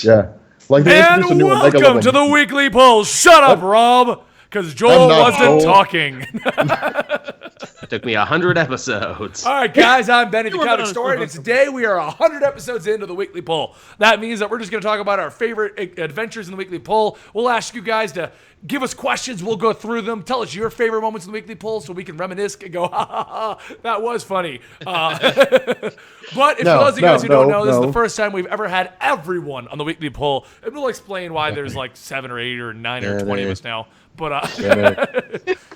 Yeah. Like they introduced a new Omega welcome to the weekly poll. Shut up, Rob, because Joel wasn't talking. It took me 100 episodes. All right, guys, I'm Benny the Comicstorian, and today we are 100 episodes into the weekly poll. That means that we're just going to talk about our favorite adventures in the weekly poll. We'll ask you guys to give us questions. We'll go through them. Tell us your favorite moments in the weekly poll so we can reminisce and go, ha, ha, ha, that was funny. But if those of you guys who don't know, this is the first time we've ever had everyone on the weekly poll. And we'll explain why there's like 7 or 8 or 9 or 20 of us now. But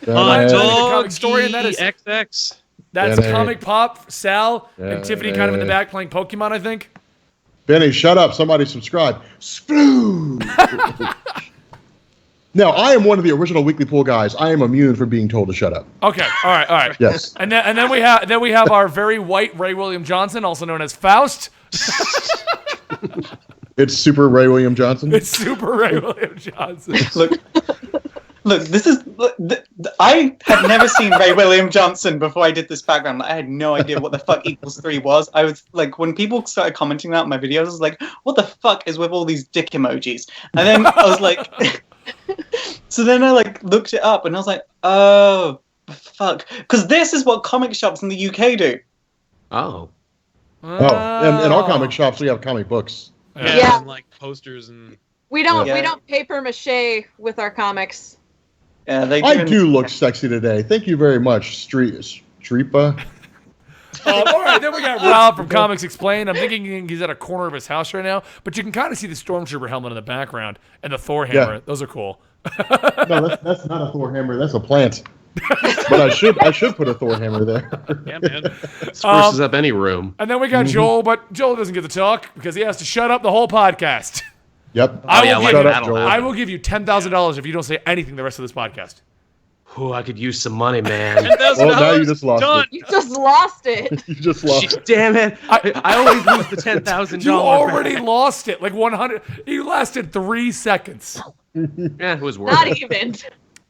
Comicstorian, that is XX. That's Comic Pop, Sal, and Tiffany kind of in the back playing Pokemon, I think. Benny, shut up. Somebody subscribe. Sploosh! Now, I am one of the original weekly pool guys. I am immune from being told to shut up. Okay, all right. Yes. And then we have our very white Ray William Johnson, also known as Faust. It's Super Ray William Johnson. It's Super Ray William Johnson. Look, this is. I had never seen Ray William Johnson before I did this background. I had no idea what the fuck equals 3 was. I was like, when people started commenting that on my videos, I was like, what the fuck is with all these dick emojis? And then I was like, so then I like looked it up and I was like, oh, fuck. Because this is what comic shops in the UK do. Oh. Oh, in our comic shops, we have comic books. Yeah. And like posters and. We don't paper mache with our comics. Yeah, I do look sexy today. Thank you very much, Streepa. All right, then we got Rob from Comics Explained. I'm thinking he's at a corner of his house right now, but you can kind of see the Stormtrooper helmet in the background and the Thor hammer. Yeah. Those are cool. No, that's not a Thor hammer. That's a plant. But I should put a Thor hammer there. Yeah, man. Spruces up any room. And then we got Joel, but Joel doesn't get to talk because he has to shut up the whole podcast. Yep. I will give you $10,000 if you don't say anything the rest of this podcast. Oh, I could use some money, man. Well, now you just lost it. You just lost it. You just lost it. Damn it. I always lose the $10,000. You already lost it. Like 100. You lasted 3 seconds. Yeah, it was worth Not it. even.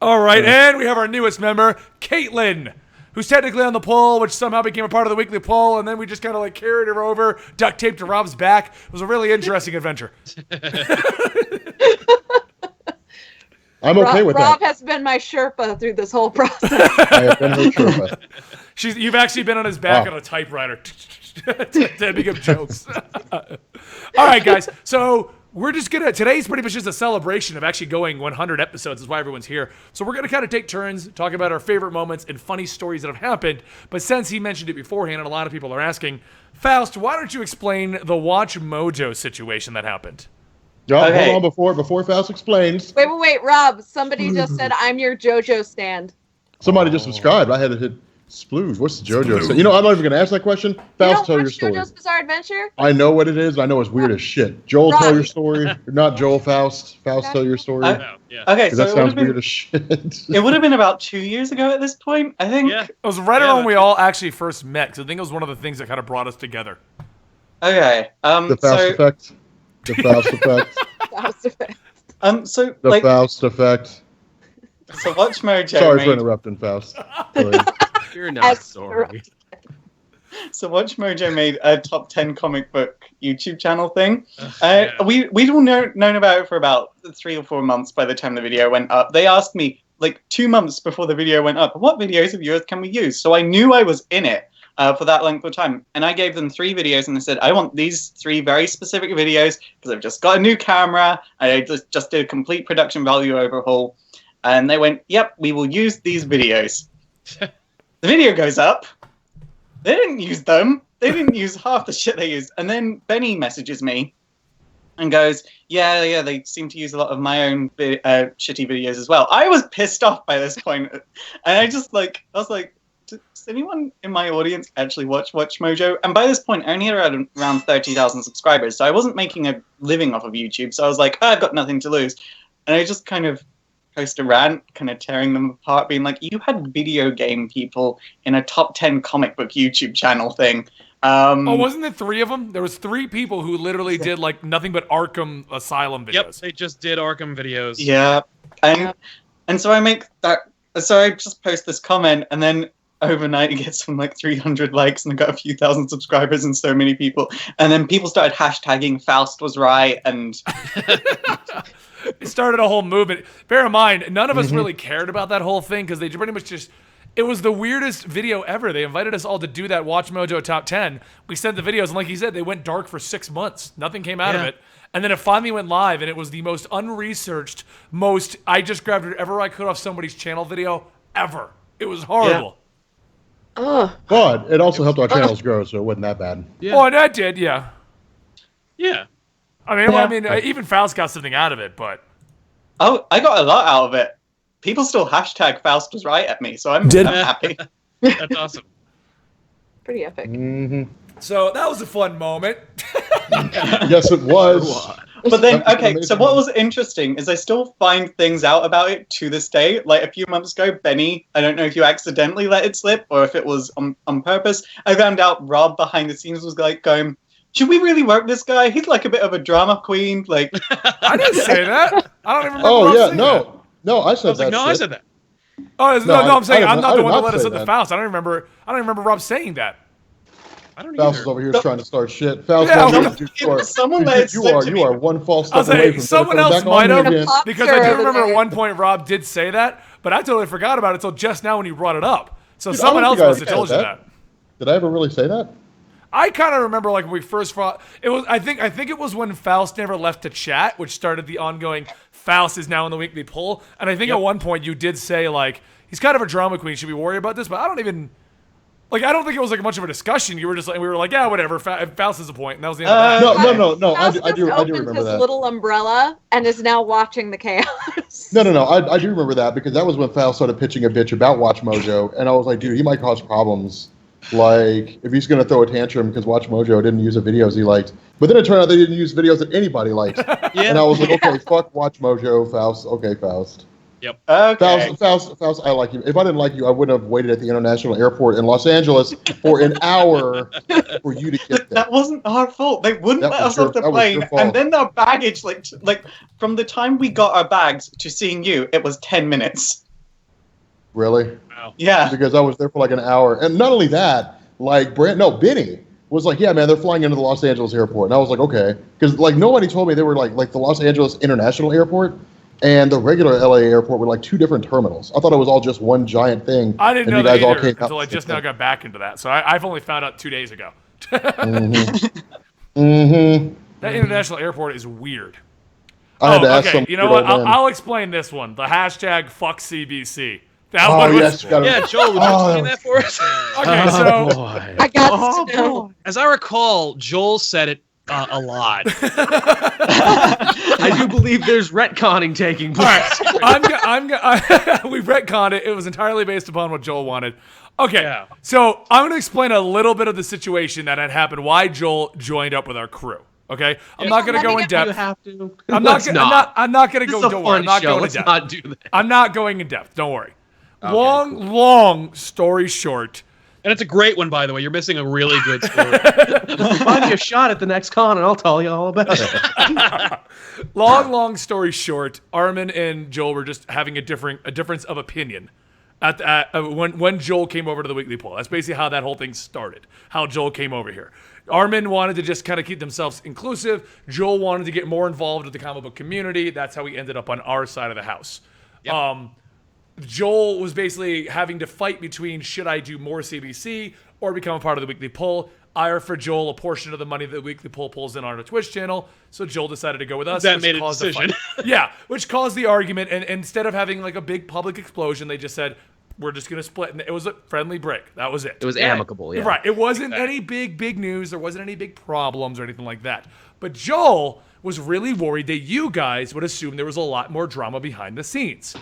All right, and we have our newest member, Caitlin, who's technically on the poll, which somehow became a part of the weekly poll, and then we just kind of like carried her over, duct taped to Rob's back. It was a really interesting adventure. I'm okay with that. Rob has been my Sherpa through this whole process. I have been her Sherpa. You've actually been on his back on a typewriter to make up jokes. All right, guys. So we're just gonna. Today's pretty much just a celebration of actually going 100 episodes. Is why everyone's here. So we're gonna kind of take turns talking about our favorite moments and funny stories that have happened. But since he mentioned it beforehand, and a lot of people are asking, Faust, why don't you explain the Watch Mojo situation that happened? Okay. Hold on before Faust explains. Wait, Rob. Somebody just said I'm your JoJo stand. Somebody just subscribed. I had to hit splooge. What's the JoJo stand? You know, I'm not even going to ask that question. Faust, tell your story. JoJo's Bizarre Adventure? I know what it is. I know it's weird as shit. Joel, tell your story. Not Joel, Faust. Faust, tell your story. Okay, so that sounds weird as shit. It would have been about 2 years ago at this point, I think. Yeah. It was right around when we all actually first met, because I think it was one of the things that kind of brought us together. Okay. The Faust effect. The Faust effect. Faust effect. So the Faust effect. So Watch Mojo. Sorry for interrupting, Faust. You're not sorry. So Watch Mojo made a top 10 comic book YouTube channel thing. We'd all known about it for about 3 or 4 months by the time the video went up. They asked me like 2 months before the video went up, what videos of yours can we use? So I knew I was in it for that length of time. And I gave them 3 videos and I said, I want these 3 very specific videos because I've just got a new camera. I just did a complete production value overhaul. And they went, yep, we will use these videos. The video goes up. They didn't use them. They didn't use half the shit they used. And then Benny messages me and goes, yeah, they seem to use a lot of my own shitty videos as well. I was pissed off by this point. And I was like, does anyone in my audience actually watch Mojo? And by this point, I only had around 30,000 subscribers. So I wasn't making a living off of YouTube. So I was like, I've got nothing to lose. And I just kind of post a rant, kind of tearing them apart, being like, you had video game people in a top 10 comic book YouTube channel thing. Wasn't there 3 of them? There was 3 people who literally did like nothing but Arkham Asylum videos. Yep, they just did Arkham videos. Yeah. And so I make that, so I just post this comment and then overnight it gets some like 300 likes and I got a few thousand subscribers and so many people. And then people started hashtagging Faust was right and It started a whole movement. Bear in mind, none of us really cared about that whole thing because they pretty much just. It was the weirdest video ever. They invited us all to do that Watch Mojo Top 10. We sent the videos, and like you said, they went dark for 6 months. Nothing came out of it. And then it finally went live, and it was the most unresearched, I just grabbed whatever I could off somebody's channel video ever. It was horrible. Ugh. But it also helped our channels grow, so it wasn't that bad. Yeah. Oh, that did, yeah. Yeah. I mean, even Faust got something out of it, but... oh, I got a lot out of it. People still hashtag Faust was right at me, so I'm happy. That's awesome. Pretty epic. So that was a fun moment. Yes, it was. But then, That's okay, amazing. so what was interesting is I still find things out about it to this day. Like a few months ago, Benny, I don't know if you accidentally let it slip or if it was on purpose. I found out Rob behind the scenes was like going, should we really work this guy? He's like a bit of a drama queen. Like, I didn't say that. I don't even remember. Oh, Rob yeah, saying no. that. No, I said I was that like, no, I shit. said that. Oh, no, I'm saying I'm not the one that let us say at the that. Faust. I don't remember Rob saying that. I don't Faust is either. over here trying to start shit. Faust, Yeah, someone let it slip to you me. are one false I step was away like, from someone coming else back on might me have, again. because I do Oscar remember over at one point Rob did say that, but I totally forgot about it until just now when you brought it up. So Dude, I someone don't else think I must have ever told you said that. Did I ever really say that? I kind of remember like when we first fought. It was I think it was when Faust never left to chat, which started the ongoing Faust is now in the weekly poll. And I think at one point you did say like he's kind of a drama queen. Should we worry about this? But I don't even like. I don't think it was like much of a discussion. You were just like we were like yeah whatever. Faust is a point, and that was the end of that. No. I Faust do just opened remember his that. little umbrella and is now watching the chaos. No. I do remember that because that was when Faust started pitching a bitch about Watch Mojo, and I was like, dude, he might cause problems. Like, if he's going to throw a tantrum because Watch Mojo didn't use the videos he liked. But then it turned out they didn't use videos that anybody liked. And I was like, okay, fuck Watch Mojo, Faust. Okay, Faust. Yep. Okay. Faust, I like you. If I didn't like you, I wouldn't have waited at the international airport in Los Angeles for an hour for you to get there. That wasn't our fault. They wouldn't That let was us your- off the that was your plane, fault. and then our baggage, like from the time we got our bags to seeing you, it was 10 minutes. Really? Wow. Yeah. Because I was there for like an hour. And not only that, like, Benny was like, yeah, man, they're flying into the Los Angeles airport. And I was like, okay. Because, like, nobody told me they were, like the Los Angeles International Airport and the regular LA airport were, like, two different terminals. I thought it was all just one giant thing. I didn't and know you that guys all either came out until I just now got back into that. So I've only found out 2 days ago. Mm-hmm. That international airport is weird. I had to ask some you know weird what? old man. I'll explain this one. The hashtag FuckCBC. That Oh, one was. yes, you gotta- Yeah, Joel, would you Oh, explain that for us? Okay, so Boy. I got to know. As I recall, Joel said it a lot. I do believe there's retconning taking place. we retconned it. It was entirely based upon what Joel wanted. Okay, Yeah. so I'm going to explain a little bit of the situation that had happened, why Joel joined up with our crew. Okay, I'm not going to go in You depth. have to. I'm not. Let's Gonna, I'm not going to This go. is a Don't worry. fun I'm not show. going in Let's depth. not do that. I'm not going in depth. Don't worry. Okay, Long story short. And it's a great one, by the way. You're missing a really good story. Buy me a shot at the next con, and I'll tell you all about it. Long story short, Armin and Joel were just having a difference of opinion when Joel came over to the weekly poll. That's basically how that whole thing started. How Joel came over here. Armin wanted to just kind of keep themselves inclusive. Joel wanted to get more involved with the comic book community. That's how we ended up on our side of the house. Yep. Joel was basically having to fight between should I do more CBC or become a part of the weekly poll. I offered Joel a portion of the money that the weekly poll pulls in on our Twitch channel, so Joel decided to go with us. That which made a caused a decision. fight. Yeah, which caused the argument, and instead of having like a big public explosion, they just said, we're just going to split, and it was a friendly break. That was it. It was amicable, yeah. Right. It wasn't any big news. There wasn't any big problems or anything like that. But Joel was really worried that you guys would assume there was a lot more drama behind the scenes.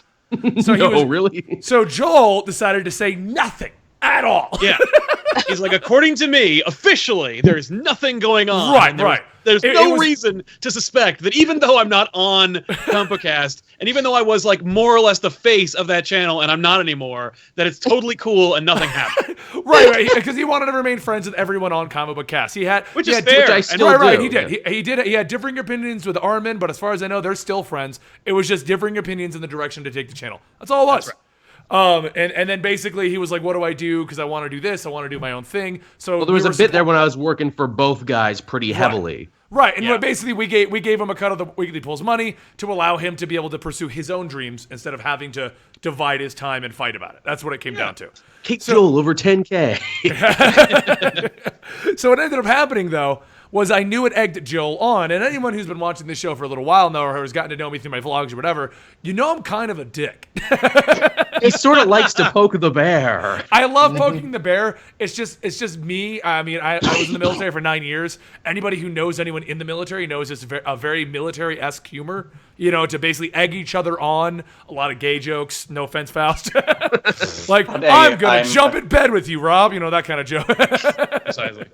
So Really? So Joel decided to say nothing at all. Yeah. He's like, according to me, officially, there's nothing going on. Right, And there's- right. There's It no was- reason to suspect that even though I'm not on CompoCast, and even though I was like more or less the face of that channel, and I'm not anymore, that it's totally cool and nothing happened. Right, because he wanted to remain friends with everyone on Comic Book Cast. Which he is had fair. Which I And- still right, do. he did. He had differing opinions with Armin, but as far as I know, they're still friends. It was just differing opinions in the direction to take the channel. That's all it was. That's And then basically he was like, what do I do? Because I want to do this. I want to do my own thing. So There was a bit there when I was working for both guys pretty heavily. Right, and basically we gave him a cut of the Weekly Poll's money to allow him to be able to pursue his own dreams instead of having to divide his time and fight about it. That's what it came down to. Kick Joel over 10K. So what ended up happening, though, was I knew it egged Joel on, and anyone who's been watching this show for a little while now or has gotten to know me through my vlogs or whatever, you know I'm kind of a dick. He sort of likes to poke the bear. I love poking the bear. It's just me. I mean, I was in the military for 9 years. Anybody who knows anyone in the military knows it's a very military-esque humor, to basically egg each other on. A lot of gay jokes. No offense, Faust. Like, I'm going to jump in bed with you, Rob. That kind of joke. Precisely.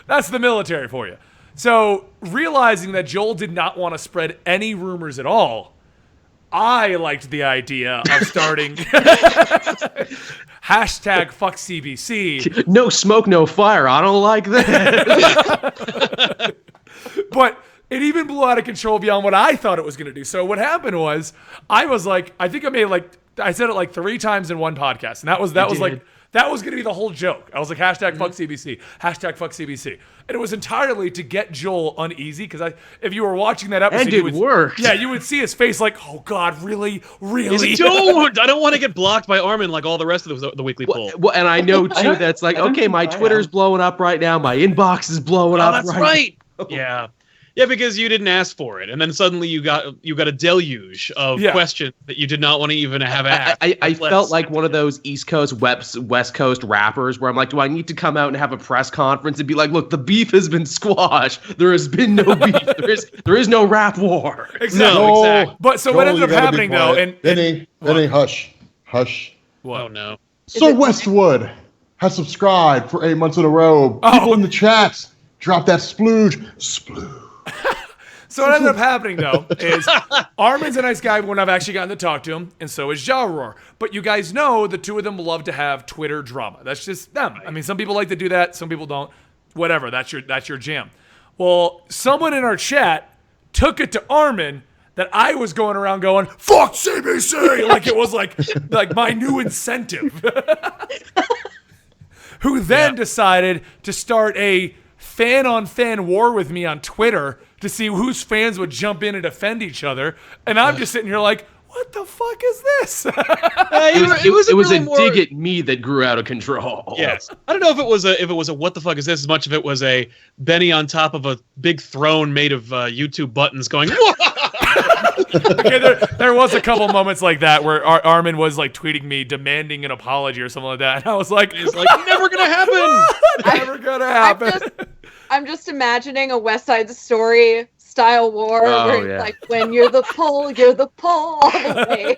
That's the military for you. So, realizing that Joel did not want to spread any rumors at all, I liked the idea of starting hashtag fuck CBC. No smoke, no fire. I don't like that. But it even blew out of control beyond what I thought it was going to do. So what happened was, I was like, I think I said it like 3 times in one podcast. And that was going to be the whole joke. I was like, hashtag fuck CBC, hashtag fuck CBC. And it was entirely to get Joel uneasy, because if you were watching that episode, and it worked. Yeah, you would see his face like, oh God, really? Don't! I don't want to get blocked by Armin like all the rest of the Weekly Poll. Well, and I know too that's like, okay, my Twitter's blowing up right now, my inbox is blowing up. That's right. Yeah. Yeah, because you didn't ask for it, and then suddenly you got a deluge of questions that you did not want to even have asked. I felt like one of those East Coast, West Coast rappers where I'm like, do I need to come out and have a press conference and be like, look, the beef has been squashed. There has been no beef. There is no rap war. Exactly. No. Exactly. But so Joel, what ended up happening though, and Benny, hush. What? Oh no. Sir Westwood has subscribed for 8 months in a row. People in the chats, drop that splooge. So what ended up happening, though, is Armin's a nice guy when I've actually gotten to talk to him, and so is Jarroor. But you guys know the two of them love to have Twitter drama. That's just them. I mean, some people like to do that, some people don't. Whatever, that's your jam. Well, someone in our chat took it to Armin that I was going around going, fuck CBC! Like it was like my new incentive. Who then decided to start a fan-on-fan war with me on Twitter to see whose fans would jump in and defend each other. And I'm just sitting here like, what the fuck is this? It was a dig at me that grew out of control. Yes. I don't know if it was a what the fuck is this as much of it was a Benny on top of a big throne made of YouTube buttons going, Okay, there was a couple moments like that where Armin was like tweeting me demanding an apology or something like that. And I was like, it's like never gonna happen. Never gonna happen. I'm just imagining a West Side Story style war where it's like, when you're the pull all the way.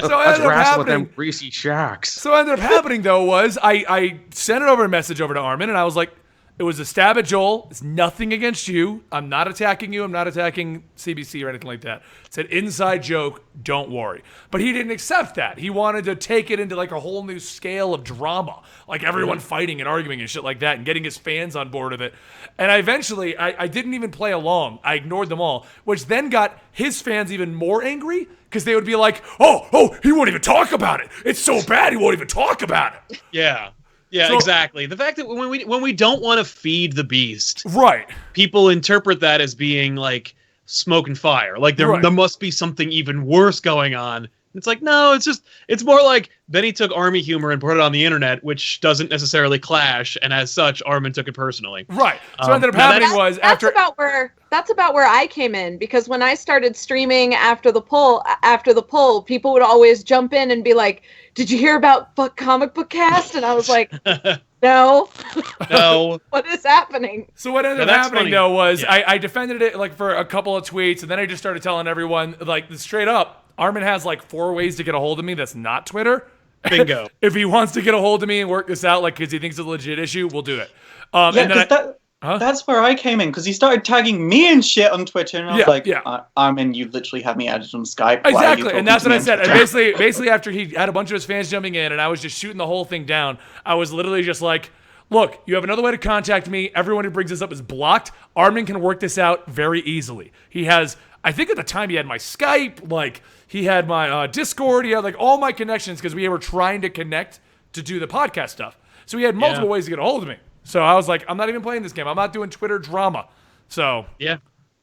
So I ended up happening with them greasy sharks. So what ended up happening though was I sent a message over to Armin and I was like, it was a stab at Joel. It's nothing against you. I'm not attacking you. I'm not attacking CBC or anything like that. It's an inside joke. Don't worry. But he didn't accept that. He wanted to take it into like a whole new scale of drama, like everyone fighting and arguing and shit like that, and getting his fans on board with it. And I eventually didn't even play along. I ignored them all, which then got his fans even more angry because they would be like, oh, he won't even talk about it. It's so bad he won't even talk about it. Yeah. Yeah, so, exactly. The fact that when we don't want to feed the beast, right? People interpret that as being like smoke and fire. Like there must be something even worse going on. It's like, no, it's more like Benny took Army humor and put it on the internet, which doesn't necessarily clash, and as such, Armin took it personally. Right. So what ended up happening was that's about where I came in, because when I started streaming after the poll, people would always jump in and be like, "Did you hear about Fuck Comic Book Cast?" And I was like, No. What is happening? So what ended up happening though was I defended it like for a couple of tweets, and then I just started telling everyone like straight up, Armin has like 4 ways to get a hold of me that's not Twitter. Bingo. If he wants to get a hold of me and work this out, like because he thinks it's a legit issue, we'll do it. That's where I came in, because he started tagging me and shit on Twitter, and I was like, Armin, you literally have me added on Skype. Exactly, and that's what I said. And basically after he had a bunch of his fans jumping in, and I was just shooting the whole thing down, I was literally just like, Look, you have another way to contact me. Everyone who brings this up is blocked. Armin can work this out very easily. He has, I think at the time he had my Skype, like he had my Discord, he had like all my connections because we were trying to connect to do the podcast stuff. So he had multiple ways to get a hold of me. So I was like, I'm not even playing this game. I'm not doing Twitter drama. So yeah.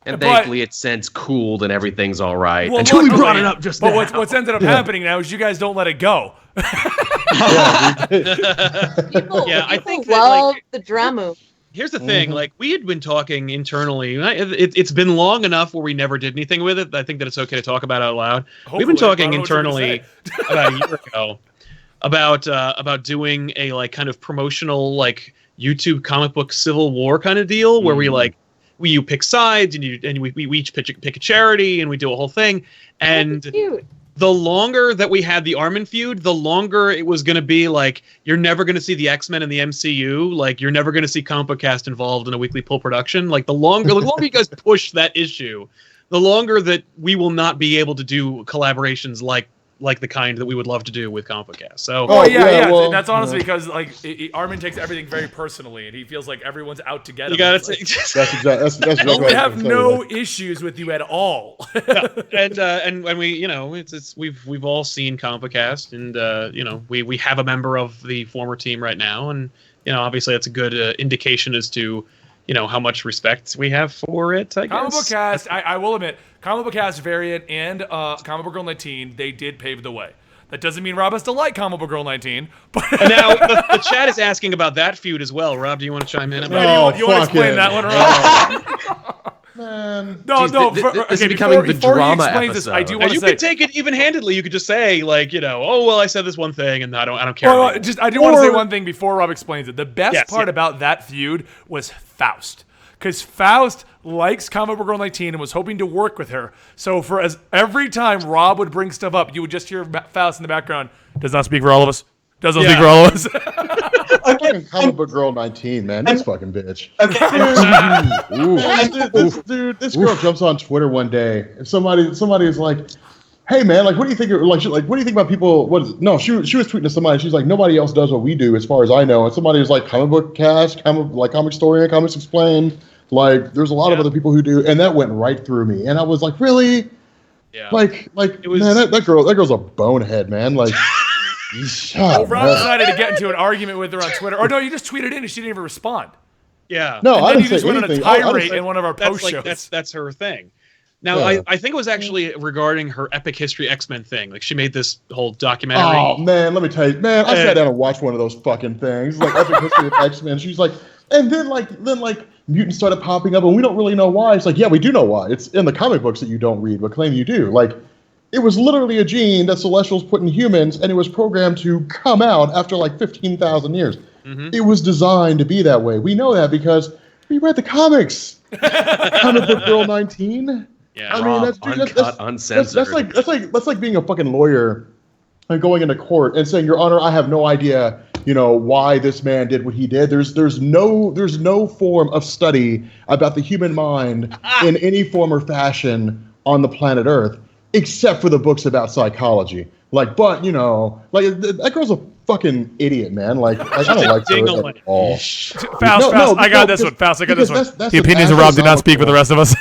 And thankfully it's since cooled and everything's all right. Well, until we brought it up just now. But what's ended up happening now is you guys don't let it go. People I think that, love the drama. Here's the thing, like we had been talking internally. It's been long enough where we never did anything with it. I think that it's okay to talk about it out loud. We've been talking internally about a year ago about doing a like kind of promotional like YouTube comic book Civil War kind of deal where you pick sides and we each pick a charity and we do a whole thing. And the longer that we had the Armin feud, the longer it was going to be like, you're never going to see the X-Men in the MCU. Like, you're never going to see Comic Book Cast involved in a weekly pull production. Like, the longer you guys push that issue, the longer that we will not be able to do collaborations like the kind that we would love to do with Comic Book Cast. So, well, that's honestly because like Armin takes everything very personally, and he feels like everyone's out to get him. You gotta take. That's exactly. We have no issues with you at all. And we, we've all seen Comic Book Cast, and we have a member of the former team right now, and obviously that's a good indication as to how much respect we have for it. I guess. Comic Book Cast, I will admit, Comic Book Cast variant and Comic Book Girl 19, they did pave the way. That doesn't mean Rob has to like Comic Book Girl 19. But and now the chat is asking about that feud as well. Rob, do you want to chime in? You want to explain that one, Rob? Man. This is becoming the drama episode. This, I do want to say, you could take it even-handedly. You could just say, like, oh well, I said this one thing, and I don't care. I do want to say one thing before Rob explains it. The best part about that feud was Faust, because Faust likes Comic Book Girl 19 and was hoping to work with her. So every time Rob would bring stuff up, you would just hear Faust in the background. Does not speak for all of us. Does not speak for all of us. Fucking Comic Book Girl 19, man. This fucking bitch. This girl jumps on Twitter one day, and somebody is like, "Hey, man, like, what do you think? What do you think about people? She was tweeting to somebody. She's like, nobody else does what we do, as far as I know. And somebody was like, Comic Book Cast, Comicstorian, Comics Explained. Like, there's a lot of other people who do, and that went right through me. And I was like, really? Yeah. Like, man, that girl's a bonehead, man. Like. Rob decided to get into an argument with her on Twitter. Or no, you just tweeted in and she didn't even respond. Yeah. No, and I then didn't you just say went anything. on a tirade in one of our post shows. That's her thing. Now, I think it was actually regarding her Epic History X-Men thing. Like, she made this whole documentary. Oh, man, let me tell you. Man, I sat down and watched one of those fucking things. Like, Epic History of X-Men. She's like, and then mutants started popping up, and we don't really know why. It's like, yeah, we do know why. It's in the comic books that you don't read, but claim you do. Like, it was literally a gene that Celestials put in humans, and it was programmed to come out after like 15,000 years. Mm-hmm. It was designed to be that way. We know that because we read the comics. Comic Book Girl 19. Yeah, I mean, that's uncensored. That's like being a fucking lawyer and going into court and saying, Your Honor, I have no idea, why this man did what he did. There's no form of study about the human mind in any form or fashion on the planet Earth, except for the books about psychology. That girl's a fucking idiot, man. Like I don't like her at all. Faust, I got this one. The opinions of Rob do not speak for the rest of us.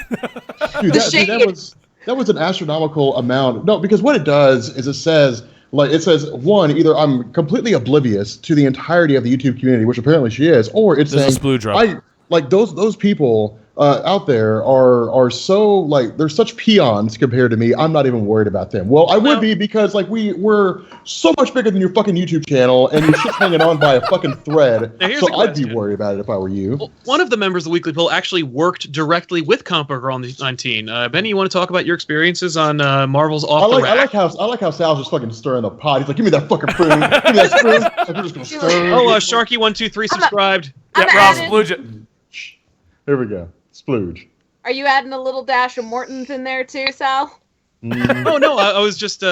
Dude, that was an astronomical amount. No, because what it does is it says, one, either I'm completely oblivious to the entirety of the YouTube community, which apparently she is, or it's saying, those people out there are so, they're such peons compared to me. I'm not even worried about them. Well, I would be, because we're so much bigger than your fucking YouTube channel, and you're just hanging on by a fucking thread. So I'd be worried about it if I were you. Well, one of the members of the Weekly Poll actually worked directly with Comic Book Girl 19. Benny, you want to talk about your experiences on Marvel's Off the Rack? I like how Sal's just fucking stirring the pot. He's like, give me that fucking spoon. Give me that spoon. Like, we're just gonna stir. Oh, Sharky123 subscribed. Rob Splooge. Here we go. Splooge. Are you adding a little dash of Morton's in there too, Sal? Oh no, I was just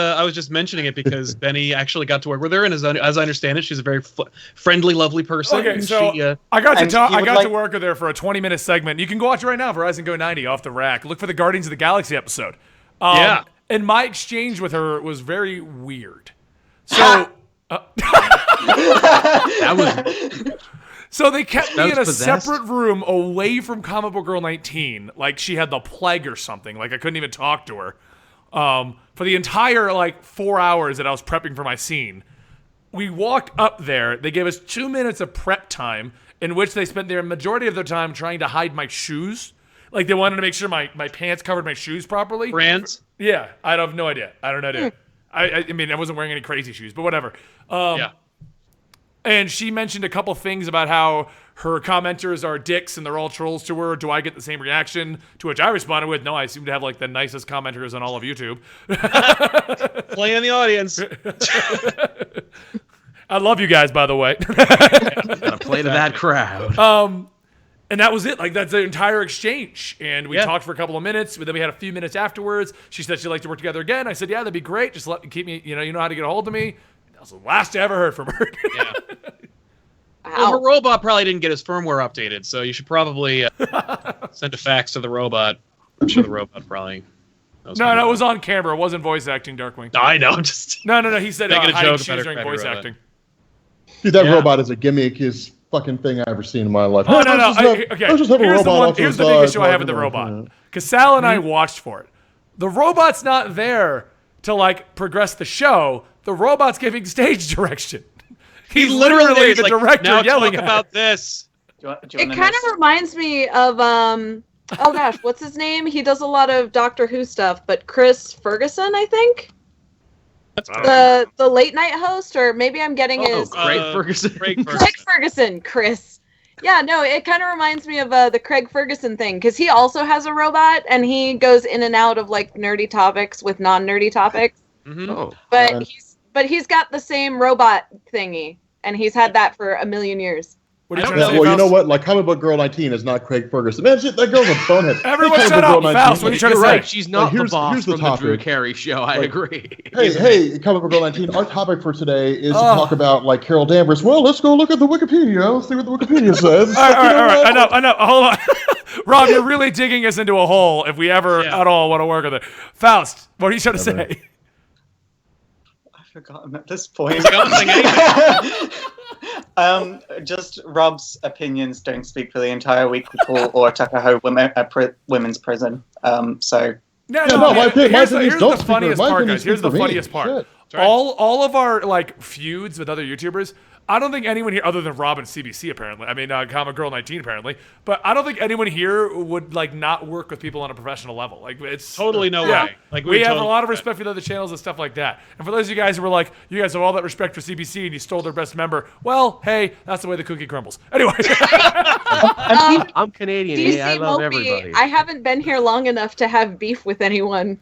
mentioning it because Benny actually got to work with her, and as I understand it, she's a very friendly, lovely person. Okay, so I got to work with her for a 20-minute segment. You can go watch it right now, Verizon Go 90 Off the Rack. Look for the Guardians of the Galaxy episode. And my exchange with her was very weird. So that was. So they kept me in a possessed? separate room away from Comic Book Girl 19, like she had the plague or something. Like I couldn't even talk to her for the entire 4 hours that I was prepping for my scene. We walked up there. They gave us 2 minutes of prep time, in which they spent their majority of their time trying to hide my shoes. Like they wanted to make sure my pants covered my shoes properly. Brands? Yeah, I have no idea. I don't know. I mean, I wasn't wearing any crazy shoes, but whatever. Yeah. And she mentioned a couple things about how her commenters are dicks and they're all trolls to her. Do I get the same reaction? To which I responded with, no, I seem to have the nicest commenters on all of YouTube. Playing in the audience. I love you guys, by the way. Gotta play to that crowd. And that was it. That's the entire exchange. And we talked for a couple of minutes. Then we had a few minutes afterwards. She said she'd like to work together again. I said, yeah, that'd be great. Just keep me, you know how to get a hold of me. That was the last I ever heard from her. Yeah. Well, her robot probably didn't get his firmware updated, so you should probably send a fax to the robot. I'm sure the robot probably... No, it was on camera. It wasn't voice acting, Darkwing. I know, I'm just... No, he said making a hiding joke shoes about during her voice robot. acting. Dude, that robot is a gimmick. Fucking thing I've ever seen in my life. Oh, no. Okay. Here's the big issue I have with the robot. Because Sal and I watched for it. The robot's not there to progress the show. The robot's giving stage direction. He's literally the director now yelling talk at about this. It kind of reminds me of oh gosh, what's his name? He does a lot of Doctor Who stuff, but Chris Ferguson, I think. The late night host, or maybe I'm getting his Craig Ferguson. Craig Ferguson, Chris. Yeah, no, it kind of reminds me of the Craig Ferguson thing, because he also has a robot and he goes in and out of nerdy topics with non-nerdy topics. Mm-hmm. Oh. But he's got the same robot thingy, and he's had that for a million years. What are you trying to say, well, you Faust? know what? Comic Book Girl 19 is not Craig Ferguson. Man, shit, that girl's a bonehead. Everyone Hey, shut Comic Book up, Girl Faust. 19. What are you trying to You're say? right. She's not here's- the boss here's the from the Drew topic. Carey show. I agree. Hey, Comic Book Girl 19. Our topic for today is to talk about Carol Danvers. Well, let's go look at the Wikipedia. Let's see what the Wikipedia says. All right. I know. Hold on. Rob, you're really digging us into a hole if we ever at all want to work with it. Faust, what are you trying to say? I've forgotten at this point. Don't sing anything. Just Rob's opinions don't speak for the entire Weekly Pool or Tuckahoe Women's Prison. So my opinions here's don't the speak funniest for- my part, opinions guys. Here's speak the for me. funniest part. Shit. Right. All of our feuds with other YouTubers, I don't think anyone here, other than Rob and CBC apparently, I mean Comic Girl 19 apparently, but I don't think anyone here would not work with people on a professional level. It's Totally no yeah. way. We have a totally- lot of respect for the other channels and stuff like that. And for those of you guys who were you guys have all that respect for CBC and you stole their best member, well, hey, that's the way the cookie crumbles. Anyway. I'm Canadian. DC I love Mopey, everybody. I haven't been here long enough to have beef with anyone.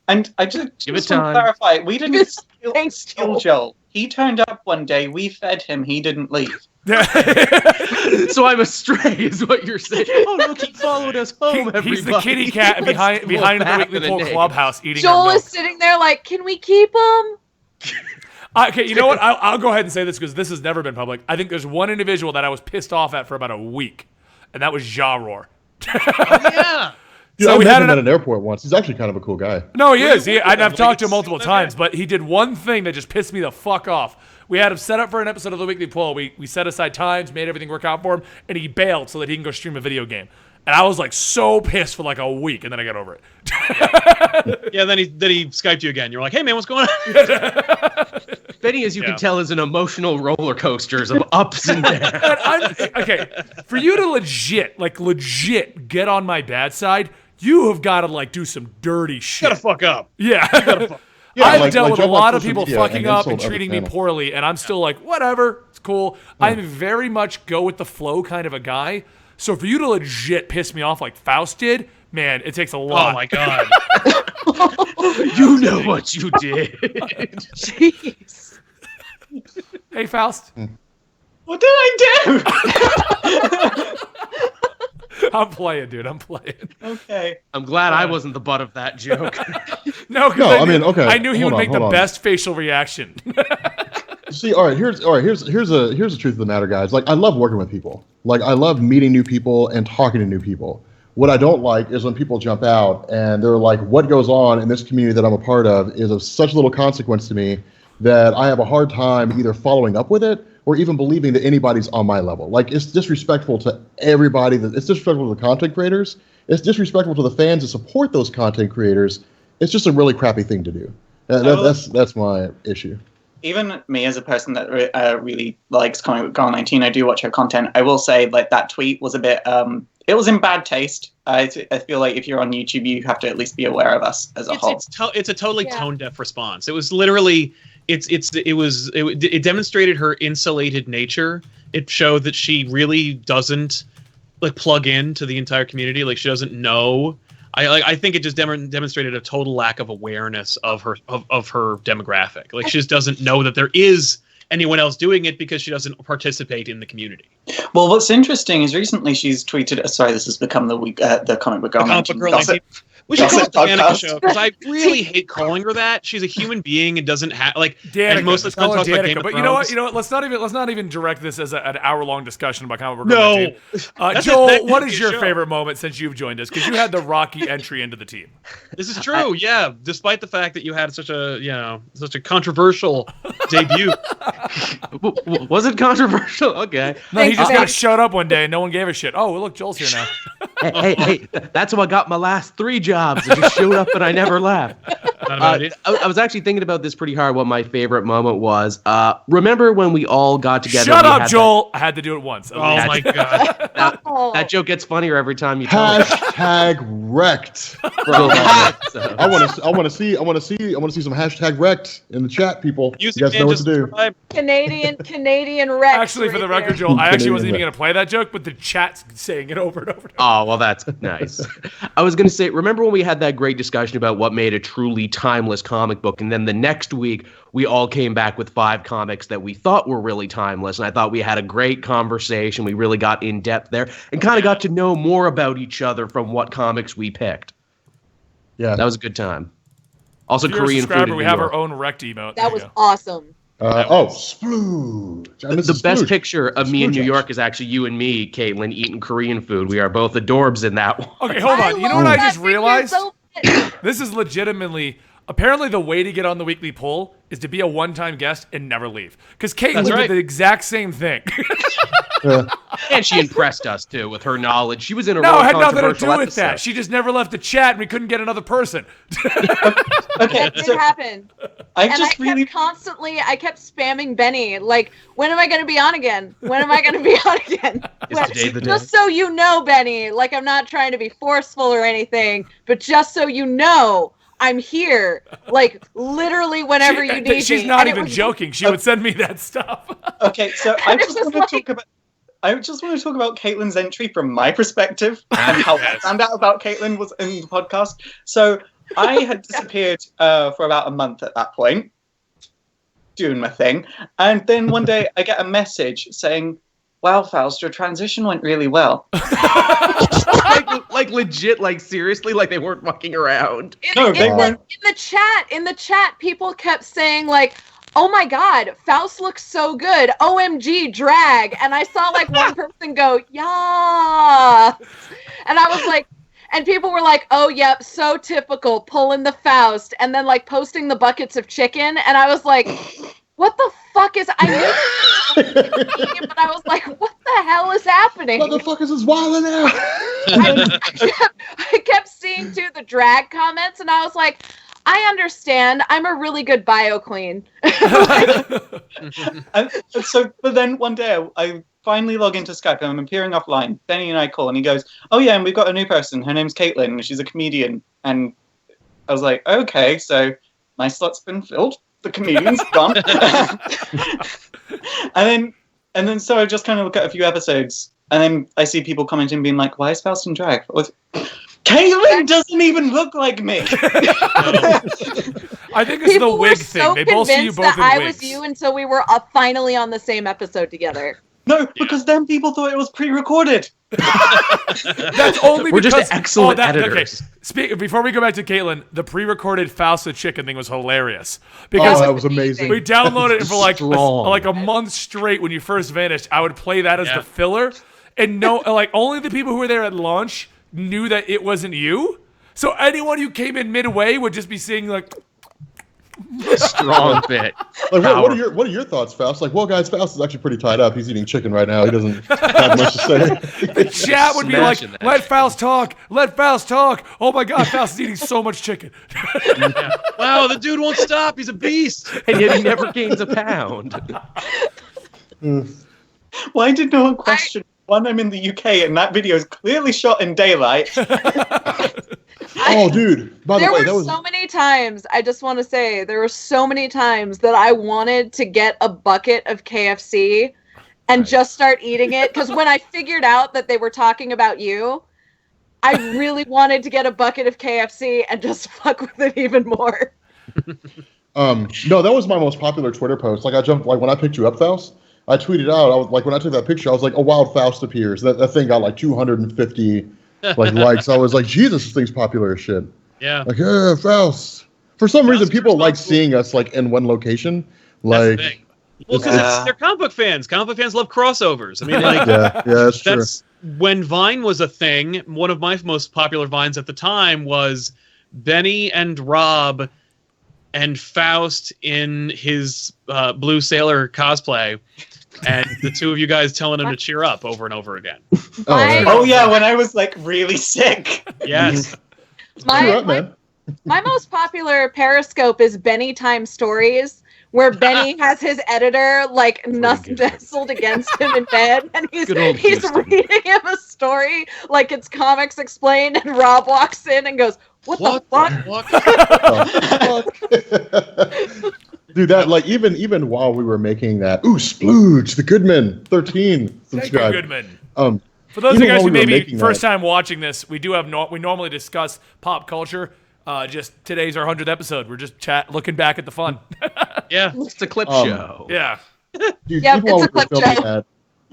And I just Give want it to time. clarify, we didn't Thanks, steal Joel. He turned up one day, we fed him, he didn't leave. So I'm astray, is what you're saying. Oh, look, he followed us home, everybody. He's the kitty cat behind the Weekly Poll clubhouse eating Joel our is milk. sitting there can we keep him? Okay, you know what? I'll go ahead and say this because this has never been public. I think there's one individual that I was pissed off at for about a week, and that was Ja Roar. Yeah. Dude, So I we met had him an- at an airport once. He's actually kind of a cool guy. No, he is. Really? I've talked to him Like, multiple see times, that? but he did one thing that just pissed me the fuck off. We had him set up for an episode of the Weekly Poll. We set aside times, made everything work out for him, and he bailed so that he can go stream a video game. And I was so pissed for a week, and then I got over it. Yeah, then he Skyped you again. You're like, hey man, what's going on? Benny, as you Yeah. can tell, is an emotional roller coasters of ups and downs. Okay, for you to legit get on my bad side, you have got to do some dirty shit. Gotta fuck up. Yeah. Yeah, I've dealt with a jump lot on of social people media fucking and up and insult other treating me channels. poorly, and I'm still whatever, it's cool. I'm very much go with the flow kind of a guy. So for you to legit piss me off like Faust did, man, it takes a lot. Oh my god. You know what you did. Jeez. Hey, Faust. What did I do? I'm playing, dude. I'm playing. Okay. I'm glad I wasn't the butt of that joke. No, 'cause No, I mean, okay, I knew he hold would on, make the hold on. best facial reaction. See, here's the truth of the matter, guys. I love working with people. I love meeting new people and talking to new people. What I don't like is when people jump out and they're like, what goes on in this community that I'm a part of is of such little consequence to me that I have a hard time either following up with it or even believing that anybody's on my level. Like, it's disrespectful to everybody. It's disrespectful to the content creators. It's disrespectful to the fans that support those content creators. It's just a really crappy thing to do. That's my issue. Even me, as a person that really likes Comic Book Girl 19, I do watch her content. I will say, like, that tweet was a bit, it was in bad taste. I feel like if you're on YouTube, you have to at least be aware of us as a whole. It's a totally tone deaf response. It was literally, it demonstrated her insulated nature. It showed that she really doesn't like plug into the entire community. Like, she doesn't know. I think it just demonstrated a total lack of awareness of her demographic. Like, she just doesn't know that there is anyone else doing it because she doesn't participate in the community. Well, what's interesting is recently she's tweeted. Sorry, this has become the Comic Book Girl 19 gossip. We should call it the podcast. Danica Show, because I really hate calling her that. She's a human being and doesn't have like. Danica, and most of the time talks about Game of but Thrones. you know what? Let's not even direct this as an hour-long discussion about Comic Book No. Girl 19. Joel, what is your favorite moment since you've joined us? Because you had the rocky entry into the team. This is true, yeah. Despite the fact that you had such a controversial debut. Was it controversial? Okay. No, he just showed up one day and no one gave a shit. Oh, look, Joel's here now. Hey, that's how I got my last 3 jobs. I just showed up and I never left. I was actually thinking about this pretty hard, what my favorite moment was. Remember when we all got together? Shut up, Joel. I had to do it once. Oh, my God. That joke gets funnier every time you tell it. Hashtag wrecked. So. I want to see some hashtag wrecked in the chat, people. You guys know what to do. Canadian Rex. Actually, for the record, Joel, I actually wasn't even going to play that joke, but the chat's saying it over and over. Oh, well, that's nice. I was going to say, remember when we had that great discussion about what made a truly timeless comic book? And then the next week, we all came back with 5 comics that we thought were really timeless. And I thought we had a great conversation. We really got in depth there and kind of got to know more about each other from what comics we picked. Yeah. That was a good time. Also, if you're Korean a subscriber, food. We have our own wrecked emote. That was awesome. Splooge. The best picture of me in New York is actually you and me, Caitlin, eating Korean food. We are both adorbs in that one. Okay, hold on. You know what I just realized? This is legitimately, apparently the way to get on the weekly poll is to be a one-time guest and never leave. Because Caitlin did the exact same thing. And she impressed us, too, with her knowledge. She was in a No, real it had nothing to controversial do with episode. that. She just never left the chat and we couldn't get another person. Okay, That did happen. I kept spamming Benny, like, when am I going to be on again? When am I going to be on again? Today the day? Just so you know, Benny, like, I'm not trying to be forceful or anything, but just so you know, I'm here, like, literally whenever you need me. She's not even joking. She would send me that stuff. Okay, so I just want to talk about Caitlin's entry from my perspective and how I found out about Caitlin was in the podcast. So I had disappeared for about a month at that point, doing my thing. And then one day I get a message saying, "Wow, Faust, your transition went really well." like legit, like seriously, like they weren't fucking around. No, they weren't. In the chat, people kept saying, like, "Oh my God, Faust looks so good. OMG, drag." And I saw like one person go, "Yeah." And I was like, and people were like, "Oh, yep, so typical, pulling the Faust." And then like posting the buckets of chicken. And I was like, what the fuck is, I knew but I was like, what the hell is happening? Motherfuckers is wilding out. I kept seeing too the drag comments and I was like, I understand. I'm a really good bio queen. But then one day I finally log into Skype and I'm appearing offline. Benny and I call and he goes, "Oh yeah, and we've got a new person. Her name's Caitlin and she's a comedian." And I was like, okay, so my slot's been filled. The comedian's gone. and then so I just kind of look at a few episodes and then I see people commenting being like, "Why is Faust in drag?" Caitlin doesn't even look like me. I think it's the wig thing. So they both see you both in I wigs. was you until we were finally on the same episode together. No, because then people thought it was pre-recorded. That's only We're because just excellent editors. Okay. Before we go back to Caitlin, the pre-recorded Faust the Chicken thing was hilarious because that was amazing. we downloaded it for like Strong. a month straight. When you first vanished, I would play that as the filler, and only the people who were there at launch knew that it wasn't you. So anyone who came in midway would just be seeing like. Strong fit. Like, what are your thoughts, Faust? Like, well, guys, Faust is actually pretty tied up. He's eating chicken right now. He doesn't have much to say. The chat would be like, let Faust talk. Let Faust talk. Oh my God, Faust is eating so much chicken. Yeah. Wow, the dude won't stop. He's a beast. And yet he never gains a pound. Why did no one question? One, I'm in the UK, and that video is clearly shot in daylight. Oh, dude. By the way, there were so many times, I just want to say, there were so many times that I wanted to get a bucket of KFC and just start eating it. Because when I figured out that they were talking about you, I really wanted to get a bucket of KFC and just fuck with it even more. No, that was my most popular Twitter post. Like, when I picked you up, Faust, I tweeted out, I was like, when I took that picture, I was like, a wild Faust appears. That thing got like 250 likes. I was like, Jesus, this thing's popular as shit. Yeah. Like, Faust. For some reason, people like seeing us like in one location. Like, that's the thing. Well, because they're comic book fans. Comic book fans love crossovers. I mean, like, yeah, that's true. When Vine was a thing. One of my most popular Vines at the time was Benny and Rob and Faust in his Blue Sailor cosplay. And the two of you guys telling him to cheer up over and over again. Oh yeah, when I was like really sick. Yes. My most popular Periscope is Benny Time Stories, where Benny has his editor like nestled against him in bed, and he's reading him a story like it's Comics Explained, and Rob walks in and goes, What the fuck? Dude, that like even while we were making that, Splooge, the Goodman 13 subscribe. Goodman. For those of you guys who may be first time watching this, we do have we normally discuss pop culture. Just today's our 100th episode. We're just looking back at the fun. Yeah, it's a clip show. Yeah, dude. Yeah, it's a clip show.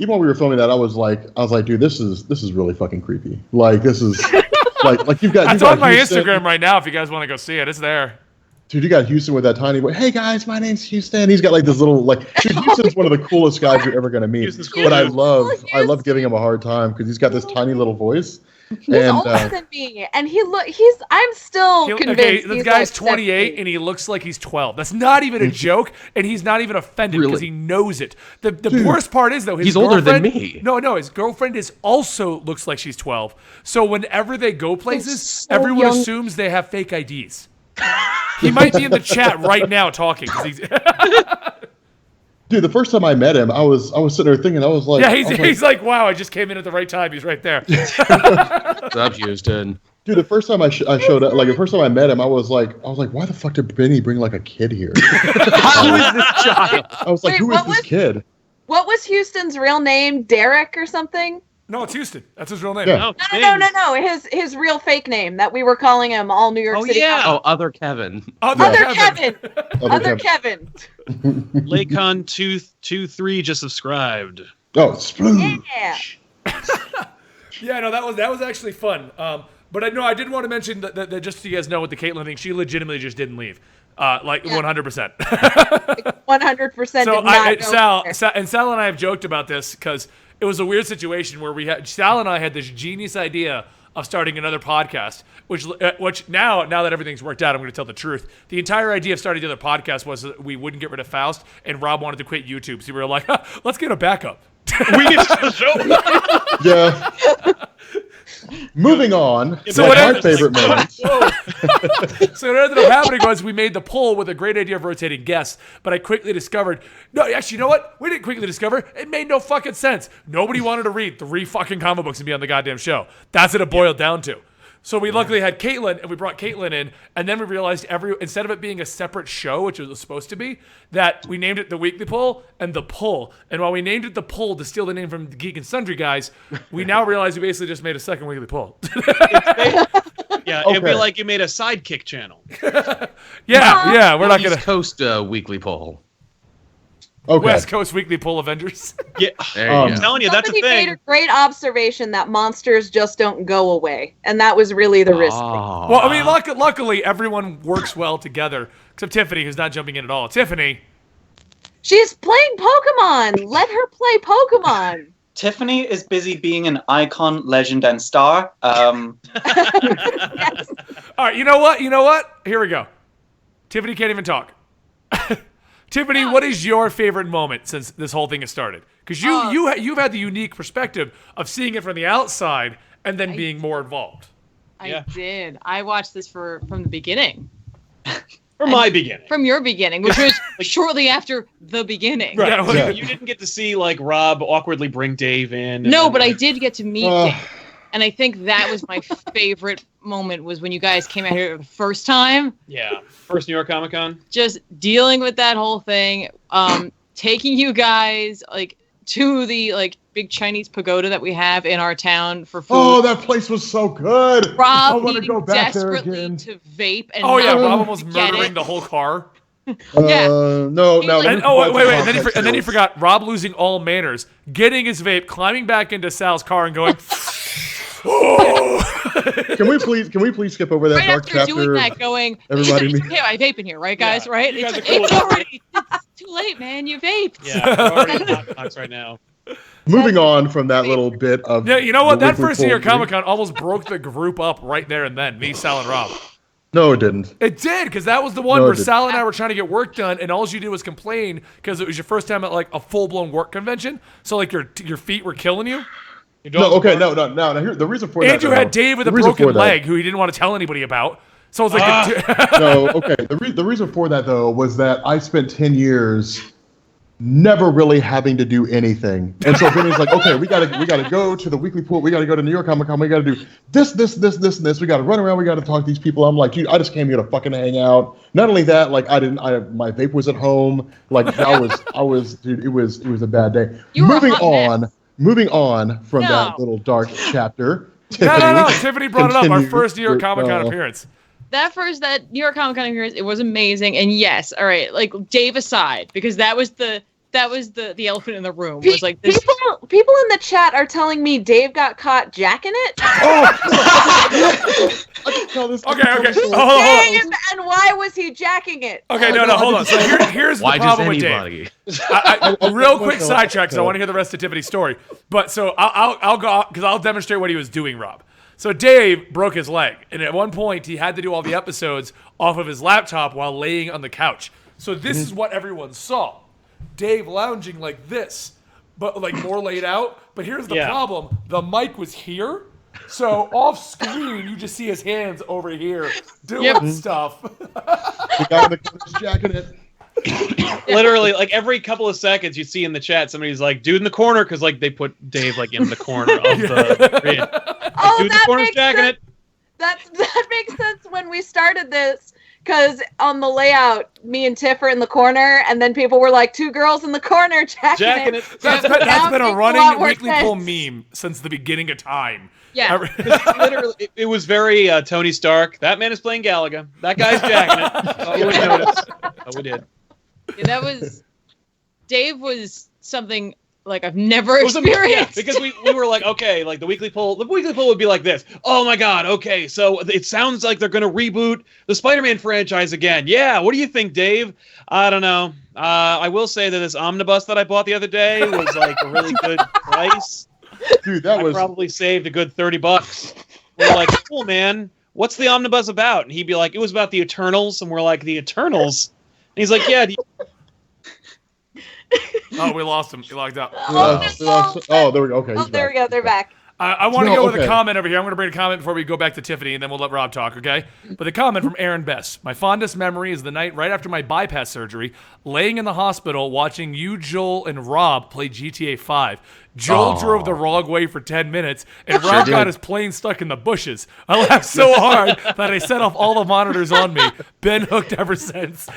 Even while we were filming that, I was like, dude, this is really fucking creepy. Like, this is like you've got. It's on my Instagram right now. If you guys want to go see it, it's there. Dude, you got Houston with that tiny boy. Hey guys, my name's Houston. He's got like this little dude, Houston's one of the coolest guys you're ever gonna meet. Houston's cool. But I love giving him a hard time because he's got this tiny little voice. He's older than me, and I'm still convinced. Okay, this guy's 28 and he looks like he's 12. That's not even a joke, and he's not even offended because he knows it. The worst part is though, he's older than me. No, his girlfriend also looks like she's 12. So whenever they go places, everyone assumes they have fake IDs. He might be in the chat right now talking. Dude, the first time I met him, I was sitting there thinking, I was like, he's like, wow, I just came in at the right time. He's right there. What's up, Houston? Dude, the first time I showed up, like the first time I met him, I was like, why the fuck did Benny bring like a kid here? Who is this child? I was like, who is this kid? What was Houston's real name? Derek or something? No, it's Houston. That's his real name. Yeah. No. His real fake name that we were calling him all New York City. Yeah. Oh, Other Kevin. Other Kevin. Laycon 223 just subscribed. Oh, Splooge. Yeah. Yeah, no, that was actually fun. But I did want to mention that just so you guys know with the Caitlyn thing, she legitimately just didn't leave. 100%. 100%. So Sal and I have joked about this because it was a weird situation where Sal and I had this genius idea of starting another podcast, which now that everything's worked out, I'm going to tell the truth. The entire idea of starting the other podcast was that we wouldn't get rid of Faust, and Rob wanted to quit YouTube, so we were like, let's get a backup. We get to the show. Yeah. Moving on. So my favorite moment. So what ended up happening was we made the poll with a great idea of rotating guests, but I quickly discovered, no, actually, you know what? We didn't quickly discover. It made no fucking sense. Nobody wanted to read 3 fucking comic books and be on the goddamn show. That's what it boiled down to. So we luckily had Caitlyn, and we brought Caitlyn in, and then we realized instead of it being a separate show, which it was supposed to be, that we named it The Weekly Poll and The Pull. And while we named it The Pull to steal the name from the Geek and Sundry guys, we now realize we basically just made a second Weekly Poll. Yeah, it'd be like you made a sidekick channel. Yeah, we're not going to... East Coast Weekly Poll. Okay. West Coast Weekly Poll Avengers. Yeah, I'm telling you, that's a thing. Somebody made a great observation that monsters just don't go away, and that was really the risk. Well, I mean, luckily everyone works well together, except Tiffany, who's not jumping in at all. Tiffany. She's playing Pokemon. Let her play Pokemon. Tiffany is busy being an icon, legend, and star. Yes. All right, you know what? Here we go. Tiffany can't even talk. Tiffany, what is your favorite moment since this whole thing has started? Because you've had the unique perspective of seeing it from the outside and then being more involved. I did. I watched this from the beginning. From my beginning. From your beginning, which was shortly after the beginning. Right. Yeah. You didn't get to see like Rob awkwardly bring Dave in. No, but I did get to meet Dave. And I think that was my favorite moment was when you guys came out here the first time. Yeah. First New York Comic Con. Just dealing with that whole thing. Taking you guys like to the like big Chinese pagoda that we have in our town for food. Oh, that place was so good. I Rob want to needing go back there desperately again. to vape and Rob almost get murdering it. the whole car. No. And, wait, and then you forgot Rob losing all manners, getting his vape, climbing back into Sal's car and going, Can we please skip over that Right dark after chapter? doing that, going, Everybody it's needs- okay, I vape in here, right, guys? Yeah. Right? You guys It's, are cool it's with already it's too late, man. You vaped. Yeah, we're already in hot box right now. Moving on from that little bit of yeah, you know what? the That Weekly first New York Pull Comic Con almost broke the group up right there and then, me, Sal, and Rob. No, it didn't. It did, because that was the one No, it where didn't. Sal and I were trying to get work done, and all you did was complain because it was your first time at like a full-blown work convention. So like your feet were killing you. No, okay, no. Here, the reason for that. And you had Dave with a broken leg who he didn't want to tell anybody about. So it was like, No, okay. The reason for that though was that I spent 10 years never really having to do anything, and so Vinny's like, okay, we gotta go to the Weekly Pool, we gotta go to New York Comic Con, we gotta do this, and this. We gotta run around, we gotta talk to these people. I'm like, dude, I just came here to fucking hang out. Not only that, like my vape was at home. Like I was, dude, it was a bad day. You were a hot mess. Moving on from that little dark chapter. No. Tiffany brought it up. Our Continue first New York with, Comic Con appearance. That New York Comic Con appearance, it was amazing. And yes, all right, like Dave aside, because that was the elephant in the room. Was like this. People in the chat are telling me Dave got caught jacking it. Okay. Dave, and why was he jacking it? Okay, no, hold on. So here's the Why just problem with anybody? Dave. Real quick sidetrack, because I want to hear the rest of Tiffany's story. But so I'll go because I'll demonstrate what he was doing, Rob. So Dave broke his leg, and at one point he had to do all the episodes off of his laptop while laying on the couch. So this is what everyone saw: Dave lounging like this, but like more laid out. But here's the problem: the mic was here. So off screen, you just see his hands over here doing stuff. The guy in the corner's jacking it. Literally, like every couple of seconds, you see in the chat somebody's like, "Dude in the corner," because like they put Dave like in the corner of the grid. Like, dude in the corner's jacking it. That makes sense when we started this, because on the layout, me and Tiff are in the corner, and then people were like, 2 girls in the corner jacking it. That's been a running Weekly sense. Pull meme since the beginning of time. Yeah. Literally, it was very Tony Stark. That man is playing Galaga. That guy's jacking it. Oh, we noticed. Oh, we did. Yeah, that was Dave was something like I've never experienced. Because we were like, okay, like the Weekly Pull would be like this. Oh my god, okay, so it sounds like they're gonna reboot the Spider-Man franchise again. Yeah, what do you think, Dave? I don't know. I will say that this omnibus that I bought the other day was like a really good price. Dude, I probably saved a good $30. We're like, cool, man. What's the omnibus about? And he'd be like, it was about the Eternals, and we're like, the Eternals? And he's like, yeah. Oh, we lost him. He logged out. Oh, there we go. Okay. Oh, there we go. They're back. I want to go with a comment over here. I'm going to bring a comment before we go back to Tiffany, and then we'll let Rob talk, okay? But the comment from Aaron Best. My fondest memory is the night right after my bypass surgery, laying in the hospital watching you, Joel, and Rob play GTA 5. Joel drove the wrong way for 10 minutes, and Rob got his plane stuck in the bushes. I laughed so hard that I set off all the monitors on me. Been hooked ever since.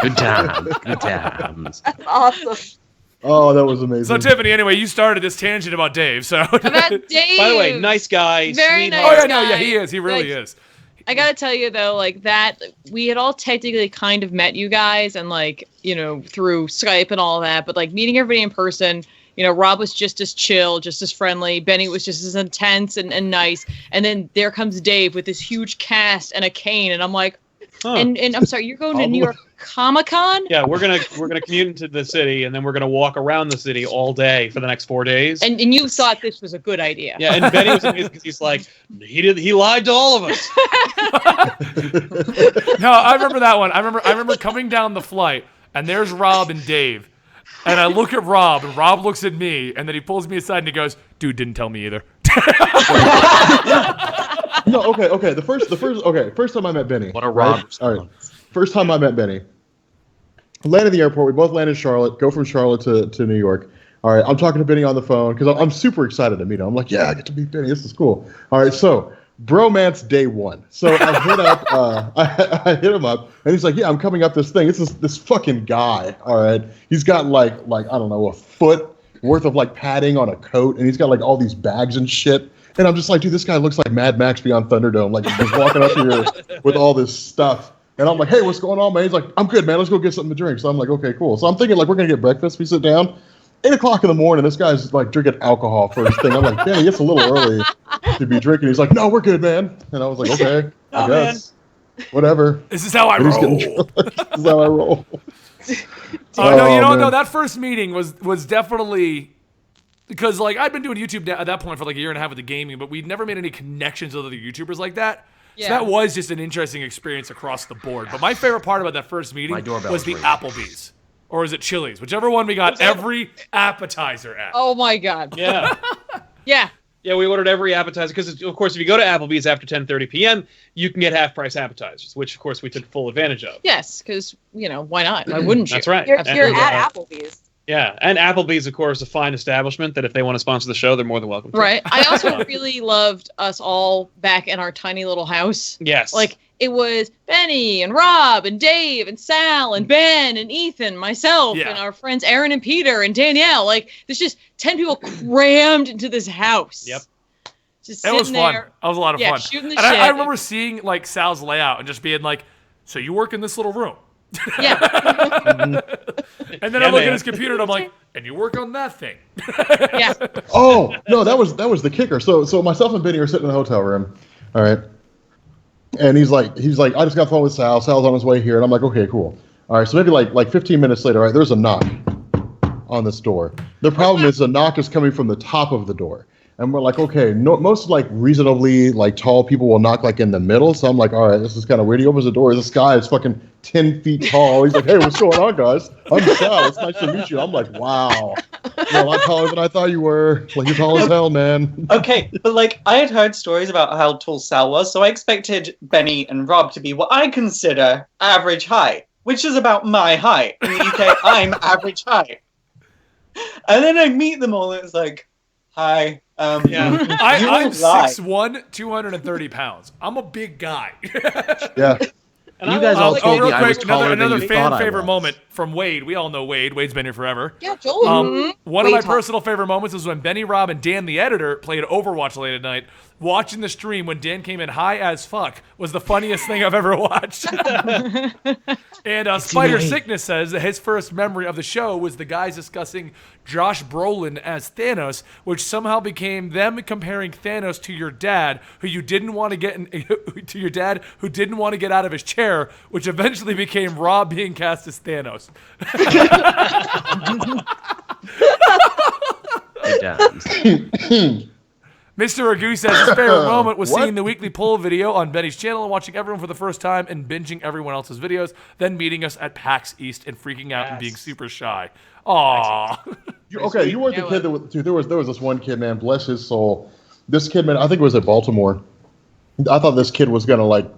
Good times. Good times. That's awesome. Oh, that was amazing. So, Tiffany, anyway, you started this tangent about Dave, so... About Dave. By the way, nice guy. Very sweetheart. nice Oh, yeah, no, guy. yeah, he is. He really Like, is. I gotta tell you though, like that, we had all technically kind of met you guys, and like through Skype and all that, but like meeting everybody in person. Rob was just as chill, just as friendly. Benny was just as intense and nice. And then there comes Dave with this huge cast and a cane, and I'm like, and I'm sorry, you're going to New York Comic Con? Yeah, we're gonna commute into the city, and then we're gonna walk around the city all day for the next 4 days. And you thought this was a good idea? Yeah, and Benny was amazing because he's like, he lied to all of us. No, I remember that one. I remember coming down the flight, and there's Rob and Dave. And I look at Rob, and Rob looks at me, and then he pulls me aside and he goes, "Dude didn't tell me either." No, okay. The first time I met Benny. What a Rob response. All right. First time I met Benny. Land at the airport. We both land in Charlotte. Go from Charlotte to New York. All right. I'm talking to Benny on the phone because I'm super excited to meet him. I'm like, yeah, I get to meet Benny. This is cool. All right. So bromance day one. So I hit up. I hit him up, and he's like, yeah, I'm coming up this thing. This is this fucking guy. All right. He's got like I don't know, a foot worth of like padding on a coat, and he's got like all these bags and shit. And I'm just like, dude, this guy looks like Mad Max Beyond Thunderdome. Like he's walking up here with all this stuff. And I'm like, hey, what's going on, man? He's like, I'm good, man. Let's go get something to drink. So I'm like, okay, cool. So I'm thinking, like, we're going to get breakfast. We sit down. 8 o'clock in the morning, this guy's, like, drinking alcohol first thing. I'm like, Benny, it's a little early to be drinking. He's like, no, we're good, man. And I was like, okay, I guess. Whatever. This is how I roll. This is how I roll. No, that first meeting was definitely... Because, like, I'd been doing YouTube at that point for, like, a year and a half with the gaming, but we'd never made any connections with other YouTubers like that. Yeah. So that was just an interesting experience across the board. But my favorite part about that first meeting was the Applebee's. Or is it Chili's? Whichever one we got every appetizer at. Oh, my God. Yeah. Yeah. Yeah, we ordered every appetizer because, of course, if you go to Applebee's after 10:30 p.m., you can get half-price appetizers, which, of course, we took full advantage of. Yes, because, why not? Why wouldn't you? That's right. You're at Applebee's. Yeah, and Applebee's, of course, a fine establishment that if they want to sponsor the show, they're more than welcome to. Right. I also really loved us all back in our tiny little house. Yes. Like, it was Benny and Rob and Dave and Sal and Ben and Ethan, myself, and our friends Aaron and Peter and Danielle. Like, there's just 10 people crammed into this house. Yep. Just it was fun. That was a lot of fun. Shooting the and shit. I remember seeing, like, Sal's layout and just being like, so you work in this little room. Yeah. And then I look at his computer and I'm like, and you work on that thing. Yeah. Oh, no, that was the kicker. So myself and Benny are sitting in the hotel room. All right. And he's like, I just got off the phone with Sal. Sal's on his way here. And I'm like, okay, cool. All right. So maybe like 15 minutes later, all right, there's a knock on this door. The problem is the knock is coming from the top of the door. And we're like, okay, most like reasonably like tall people will knock like in the middle. So I'm like, all right, this is kind of weird. He opens the door. This guy is fucking 10 feet tall. He's like, hey, what's going on, guys? I'm Sal. It's nice to meet you. I'm like, wow. You're a lot taller than I thought you were. Like, you're tall as hell, man. Okay, but like, I had heard stories about how tall Sal was, so I expected Benny and Rob to be what I consider average height, which is about my height. In the UK, I'm average height. And then I meet them all, and it's like, hi. I'm 6'1", 230 pounds. I'm a big guy. Yeah. And you guys all told me I was taller than you thought I was. Favorite moment from Wade. We all know Wade. Wade's been here forever. Yeah, Joel. One of my personal favorite moments was when Benny, Rob, and Dan, the editor, played Overwatch late at night. Watching the stream when Dan came in high as fuck was the funniest thing I've ever watched. And Spider Sickness says that his first memory of the show was the guys discussing Josh Brolin as Thanos, which somehow became them comparing Thanos to your dad, who you didn't want to get to your dad who didn't want to get out of his chair, which eventually became Rob being cast as Thanos. Mr. Ragu says his favorite moment was seeing the weekly poll video on Benny's channel and watching everyone for the first time and binging everyone else's videos, then meeting us at PAX East and freaking out and being super shy. Aww. You weren't the kid that was, dude, there was this one kid, man, bless his soul. This kid, man, I think it was at Baltimore. I thought this kid was gonna like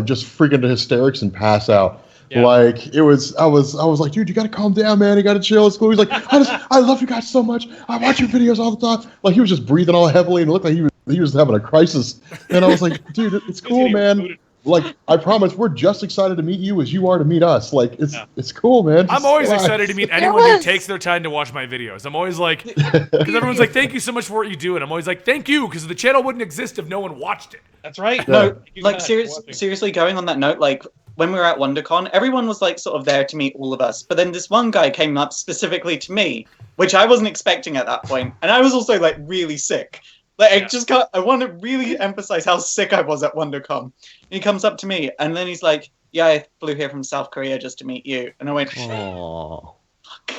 just freak into hysterics and pass out. Yeah. Like I was like, dude, you gotta calm down, man. You gotta chill. It's cool. He's like, I love you guys so much. I watch your videos all the time. Like he was just breathing all heavily and it looked like he was having a crisis. And I was like, dude, it's cool, man. Like I promise, we're just excited to meet you as you are to meet us. Like it's cool, man. I'm always excited to meet anyone who takes their time to watch my videos. I'm always like, because everyone's like, thank you so much for what you do, and I'm always like, thank you, because the channel wouldn't exist if no one watched it. That's right. No, like seriously, going on that note, like. When we were at WonderCon, everyone was like sort of there to meet all of us. But then this one guy came up specifically to me, which I wasn't expecting at that point. And I was also like really sick. Like I want to really emphasize how sick I was at WonderCon. And he comes up to me and then he's like, yeah, I flew here from South Korea just to meet you. And I went, oh,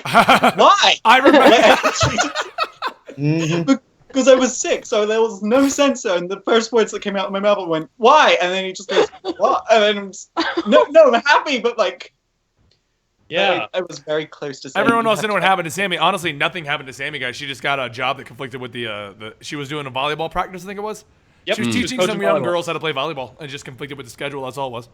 why? I remember. Because I was sick, so there was no censor, and the first words that came out of my mouth went, why? And then he just goes, what? And then I'm happy, but like, Yeah. I was very close to saying Everyone you wants to have know what happened to Sammy. Honestly, nothing happened to Sammy, guys. She just got a job that conflicted with the she was doing a volleyball practice, I think it was. Yep. She was teaching coaching some young volleyball. girls how to play volleyball, and it just conflicted with the schedule. That's all it was.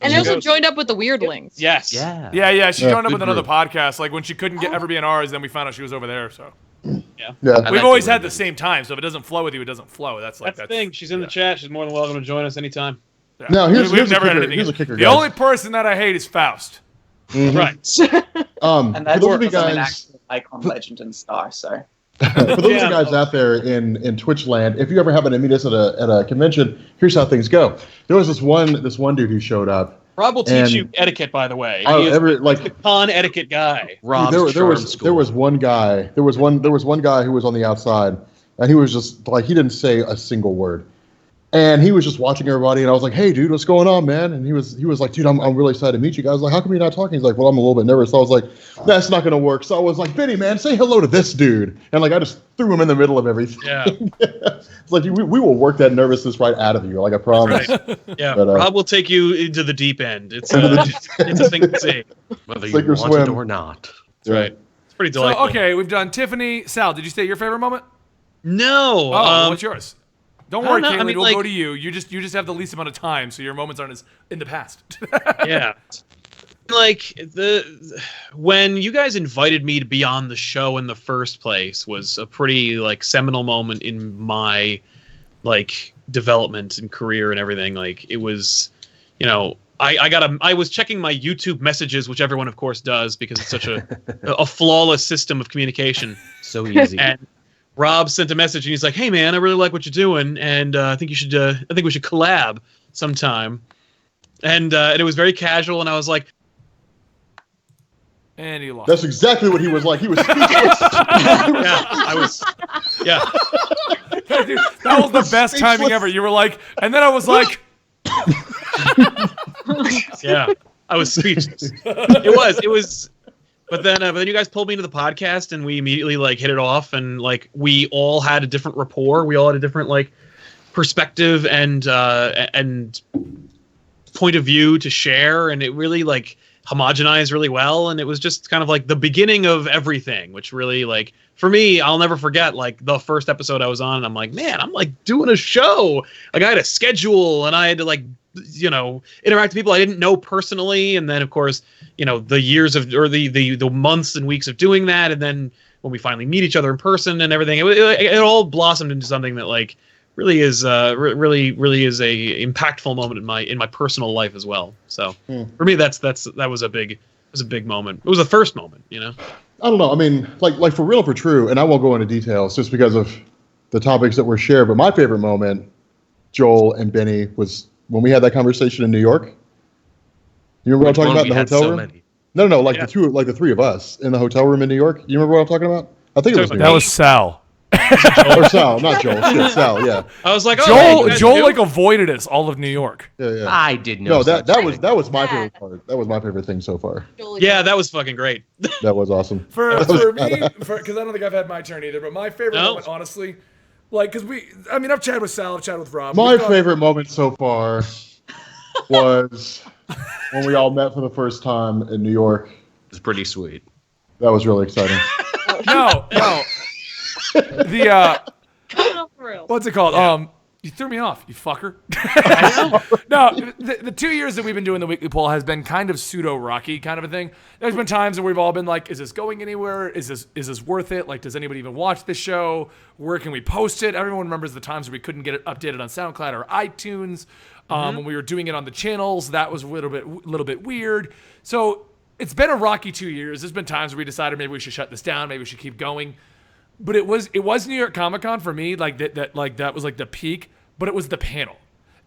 And also joined up with the Weirdlings. Yes. Yeah. Yeah. She Yeah, joined up good with another group. podcast. Like when she couldn't ever be in ours, then we found out she was over there. So Yeah. we've like always the had the Weirdlings. same time. So if it doesn't flow with you, it doesn't flow. That's like That's the thing. She's in the yeah. chat. She's more than welcome to join us anytime. Yeah. Now, here's We've a never had kicker- anything. here's a kicker, The guys. only person that I hate is Faust. Right. And For that's those of you because I'm an guys, actual icon, legend, and star. So for those of you Yeah. guys out there in Twitch land, if you ever happen to meet us at a convention, here's how things go. There was this one dude who showed up. Rob will teach And- you etiquette, by the way. Oh, He is every the like con etiquette guy. Rob's there charm was school. there was one guy there was one guy who was on the outside, and he was just like, he didn't say a single word, and he was just watching everybody, and I was like, hey dude, what's going on, man? And he was like, dude, I'm really excited to meet you guys. Like, how come you're not talking? He's like, well, I'm a little bit nervous. So I was like, that's not gonna work. So I was like, Benny, man, say hello to this dude, and like I just threw him in the middle of everything. Yeah. It's like we will work that nervousness right out of you, like I promise. Right. Yeah. But, Rob will take you into the deep end. It's it's a thing to see. Whether Sink you or want it swim. or not. That's right. It's pretty So delightful. okay, we've done Tiffany. Sal, did you say your favorite moment? No. Oh, what's yours? Don't I worry, don't know. Caitlin. I mean, we'll like- go to you. You just have the least amount of time, so your moments aren't as in the past. Yeah. Like when you guys invited me to be on the show in the first place was a pretty like seminal moment in my like development and career and everything. Like it was, you know, I was checking my YouTube messages, which everyone of course does because it's such a flawless system of communication. So easy. And Rob sent a message and he's like, "Hey man, I really like what you're doing, and I think we should collab sometime." And it was very casual, and I was like, And he lost. That's exactly what he was like. He was speechless. "Yeah, I was, yeah." Dude, that was the best timing ever. You were like, and then I was like, Yeah, I was speechless. It was. But then you guys pulled me into the podcast, and we immediately like hit it off, and like we all had a different rapport. We all had a different like perspective and point of view to share, and it really like homogenized really well. And it was just kind of like the beginning of everything, which really like for me, I'll never forget like the first episode I was on, and I'm like, man, I'm like doing a show. Like I had a schedule, and I had to like, you know, interact with people I didn't know personally, and then of course, you know, the years of or the months and weeks of doing that, and then when we finally meet each other in person and everything, it all blossomed into something that like really is really is a impactful moment in my personal life as well. So for me, that was a big moment. It was the first moment, you know. I don't know. I mean, like for real or for true, and I won't go into details just because of the topics that were shared. But my favorite moment, Joel and Benny, was when we had that conversation in New York. You remember what I'm talking about in the hotel room? Many. No, like Yeah. the three of us in the hotel room in New York. You remember what I'm talking about? I think it was New that York. was Sal. Or Sal, not Joel. Shit, Sal. Yeah, I was like, oh, hey, you guys Joel do? like avoided us all of New York. yeah. I did know. No, that such was thing. my favorite part. That was my favorite thing so far. Yeah, that was fucking great. That was awesome. For me, because I don't think I've had my turn either. But my favorite No? moment, honestly, like because I've chatted with Sal, I've chatted with Rob. My We've gone- favorite moment so far was when we all met for the first time in New York. It's pretty sweet. That was really exciting. No. The Coming up for real. what's it called? You threw me off, you fucker. No, the 2 years that we've been doing the weekly poll has been kind of pseudo rocky kind of a thing. There's been times where we've all been like, is this going anywhere? Is this worth it? Like, does anybody even watch this show? Where can we post it? Everyone remembers the times where we couldn't get it updated on SoundCloud or iTunes. When we were doing it on the channels, that was a little bit weird. So it's been a rocky 2 years. There's been times where we decided maybe we should shut this down, maybe we should keep going. But it was New York Comic Con for me, like that was like the peak, but it was the panel.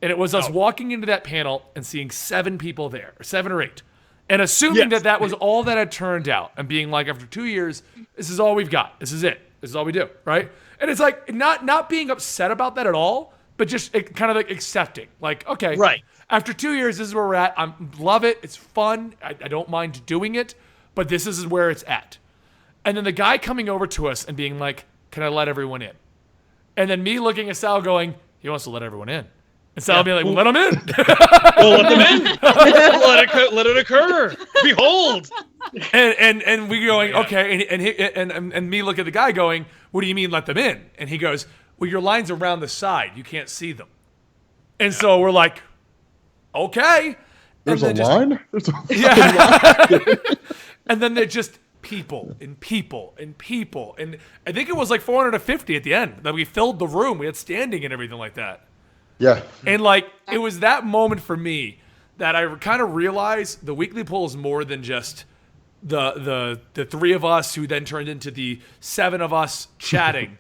And it was us walking into that panel and seeing 7 people there, or 7 or 8. And assuming that was all that had turned out and being like, after 2 years, this is all we've got. This is it. This is all we do, right? And it's like not being upset about that at all, but just kind of like accepting. Like, okay, Right. after 2 years, this is where we're at. I love it. It's fun. I don't mind doing it, but this is where it's at. And then the guy coming over to us and being like, can I let everyone in? And then me looking at Sal going, he wants to let everyone in. And Sal being like, well, let him in. Well, let them in. Let it occur. Behold. And we going, okay, and me look at the guy going, what do you mean let them in? And he goes, well, your line's around the side. You can't see them. And so we're like, okay. There's a line? There's a line. And then they're just people and people and people. And I think it was like 450 at the end that we filled the room. We had standing and everything like that. Yeah. And like, it was that moment for me that I kind of realized the weekly poll is more than just the three of us who then turned into the 7 of us chatting.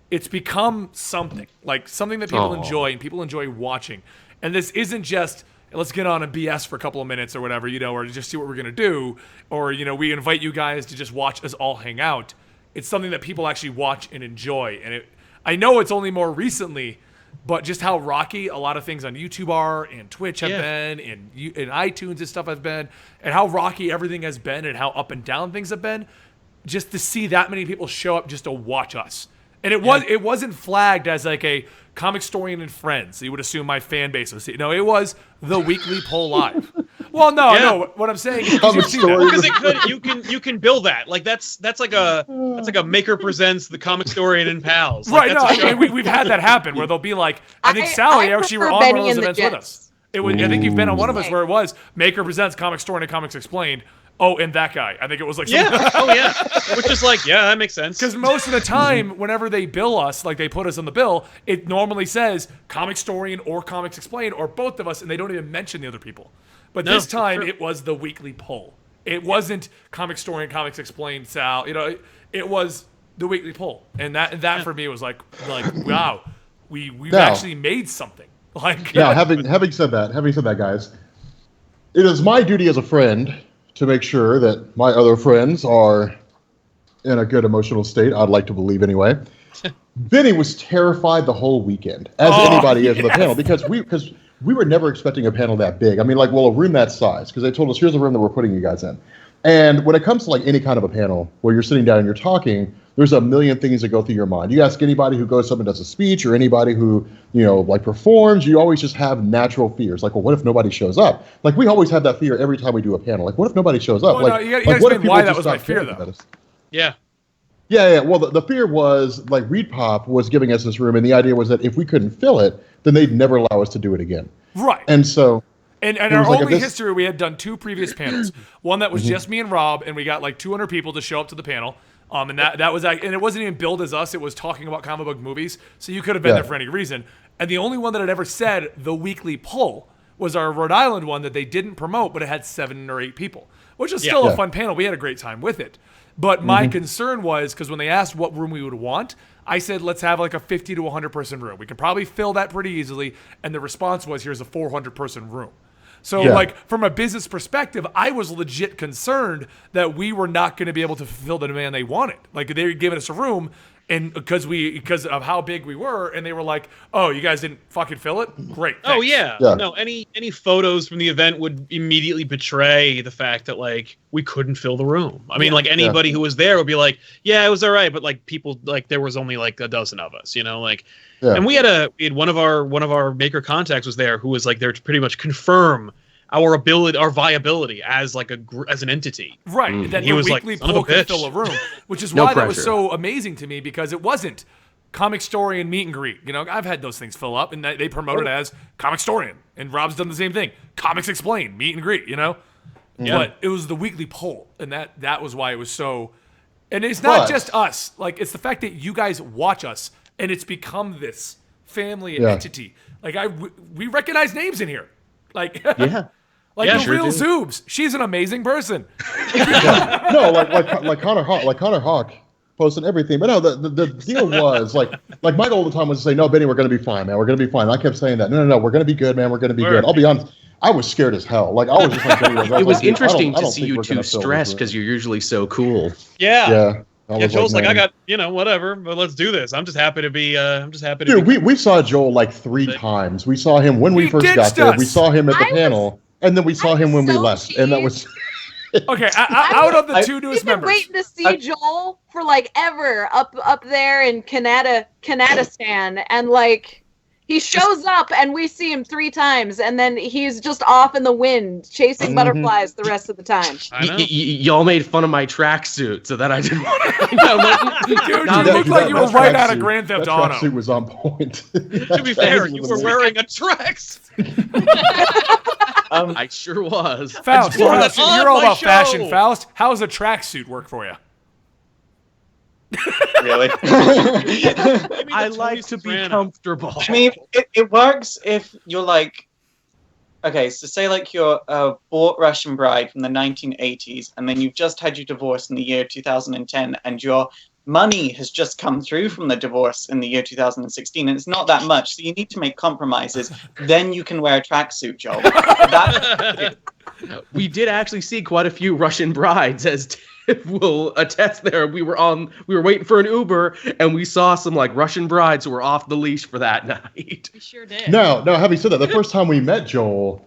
It's become something that people enjoy and people enjoy watching. And this isn't just, let's get on a BS for a couple of minutes or whatever, or just see what we're going to do. Or, we invite you guys to just watch us all hang out. It's something that people actually watch and enjoy. And I know it's only more recently, but just how rocky a lot of things on YouTube are and Twitch have been and iTunes and stuff has been, and how rocky everything has been and how up and down things have been, just to see that many people show up just to watch us. And it wasn't flagged as like a Comicstorian and friends. You would assume my fan base was. No, it was the weekly poll live. Well, no. What I'm saying is because you can build that. Like that's like a Maker presents the Comicstorian and pals. Like, right. No, we've had that happen where they'll be like, I think Sally actually were on one of those events with us. I think you've been on one of us where it was Maker presents Comicstorian and Comics Explained. Oh, and that guy. I think it was like Which is like, that makes sense. Because most of the time, whenever they bill us, like they put us on the bill, it normally says Comicstorian or Comics Explained or both of us, and they don't even mention the other people. But this time, it was the weekly poll. It wasn't Comicstorian, Comics Explained, Sal. It was the weekly poll, and that for me was like wow, we've actually made something. Like having said that, guys, it is my duty as a friend to make sure that my other friends are in a good emotional state. I'd like to believe anyway. Vinny was terrified the whole weekend, as anybody is in the panel, because we were never expecting a panel that big. I mean, a room that size, because they told us, here's the room that we're putting you guys in. And when it comes to any kind of a panel where you're sitting down and you're talking, there's a million things that go through your mind. You ask anybody who goes up and does a speech, or anybody who, performs, you always just have natural fears. Like, well, what if nobody shows up? Like, we always have that fear every time we do a panel. Like, what if nobody shows up? Well, you gotta explain why that was my fear, though. Yeah. Yeah. Well, the fear was, Reed Pop was giving us this room, and the idea was that if we couldn't fill it, then they'd never allow us to do it again. Right. And so... And our only history, we had done 2 previous panels. One that was just me and Rob, and we got 200 people to show up to the panel. And that was and it wasn't even billed as us. It was talking about comic book movies. So you could have been there for any reason. And the only one that had ever said the weekly poll was our Rhode Island one that they didn't promote, but it had 7 or 8 people, which was still a fun panel. We had a great time with it. But my concern was, because when they asked what room we would want, I said, let's have a 50 to 100 person room. We can probably fill that pretty easily. And the response was, here's a 400 person room. So, from a business perspective, I was legit concerned that we were not going to be able to fulfill the demand they wanted. Like, they were giving us a room, and because of how big we were, and they were like, "Oh, you guys didn't fucking fill it? Great." Thanks. Oh yeah. No, any photos from the event would immediately betray the fact that we couldn't fill the room. I mean, anybody who was there would be like, "Yeah, it was all right," but people there was only a dozen of us, And we had one of our Maker contacts was there who was there to pretty much confirm our viability as an entity. Right. That he was weekly poll could fill a room, which is why that was so amazing to me, because it wasn't Comicstorian meet and greet. I've had those things fill up, and they promote it as Comicstorian, and Rob's done the same thing. Comics Explained, meet and greet. Yeah. But it was the weekly poll, and that was why it was so. And it's not just us. It's the fact that you guys watch us, and it's become this family and entity. We recognize names in here. The real Zoobs. She's an amazing person. No, like Connor Hawk posting everything. But no, the deal was my goal all the time was to say, no, Benny, we're going to be fine, man. We're going to be fine. I kept saying that. No, we're going to be good, man. We're going to be good. I'll be honest. I was scared as hell. I was just Benny, it was interesting to see you two stressed because you're usually so cool. Yeah. Joel's I got, whatever, but let's do this. I'm just happy to be, Dude, we saw Joel 3 times. We saw him when we first got there. We saw him at the panel, and then we saw him when we left. And that was... Okay, out of the 2 newest members. I've been waiting to see Joel for ever up there in Canada Stan, and He shows up and we see him 3 times, and then he's just off in the wind chasing butterflies the rest of the time. Y'all made fun of my tracksuit, so that I didn't want to. Dude, you looked like you were right out of Grand Theft Auto. That tracksuit was on point. To be fair, you were wearing a tracks. I sure was. Faust, wore that on you're all my about show. fashion. Faust, how does a tracksuit work for you? Really? I like to be comfortable. I mean, it works if you're like, okay, so say like you're a bought Russian bride from the 1980s, and then you've just had your divorce in the year 2010, and your money has just come through from the divorce in the year 2016, and it's not that much, so you need to make compromises. Then you can wear a tracksuit, Joel. We did actually see quite a few Russian brides, as Tiff will attest there. We were waiting for an Uber, and we saw some like Russian brides who were off the leash for that night. We sure did. No, having said that, the first time we met Joel's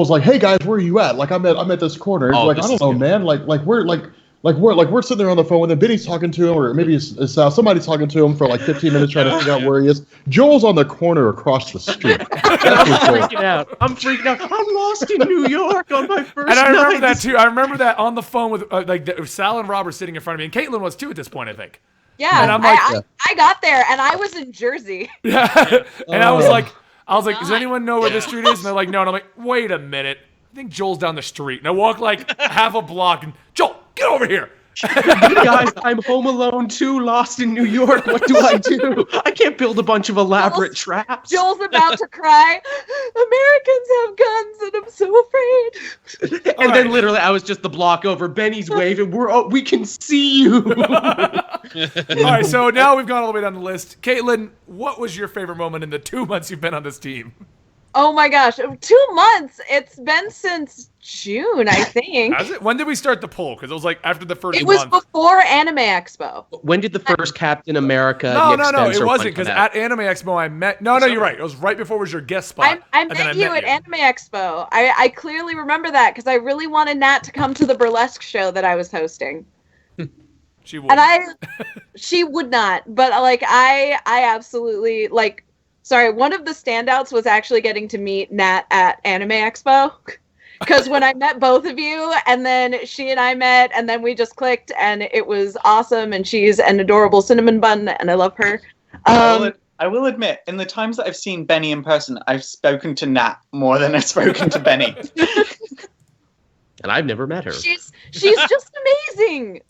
like, "Hey guys, where are you at?" Like, I'm at this corner. He's like, "I don't know, man. We're sitting there on the phone, and then Benny's talking to him, or maybe it's somebody's talking to him for like 15 minutes trying to figure out where he is. Joel's on the corner across the street. I'm freaking out. I'm lost in New York on my first night. And I remember that too. I remember that on the phone with Sal and Rob were sitting in front of me, and Caitlin was too at this point, I think. Yeah, and I'm like, I got there, and I was in Jersey. Yeah, and I was like, does anyone know where this street is? And they're like, no. And I'm like, wait a minute. I think Joel's down the street. And I walk like half a block, and Joel, get over here. Guys, I'm home alone too, lost in New York. What do I do? I can't build a bunch of elaborate traps. Joel's about to cry. Americans have guns, and I'm so afraid. And then literally, I was just the block over. Benny's waving. We can see you. All right, so now we've gone all the way down the list. Caitlin, what was your favorite moment in the 2 months you've been on this team? Oh my gosh, 2 months. It's been since June, I think. Has it? When did we start the poll? Because it was like after the first It was month. before Anime Expo. When did the first Captain America? No, Nick it Spencer wasn't, one because come out? at Anime Expo I met. No, you're right. It was right before it was your guest spot. I met you at Anime Expo. I clearly remember that because I really wanted Nat to come to the burlesque show that I was hosting. She would. And she would not. But like I absolutely like. Sorry, one of the standouts was actually getting to meet Nat at Anime Expo. Because when I met both of you, and then she and I met, and then we just clicked, and it was awesome, and she's an adorable cinnamon bun, and I love her. I will admit, in the times that I've seen Benny in person, I've spoken to Nat more than I've spoken to Benny. And I've never met her. She's just amazing.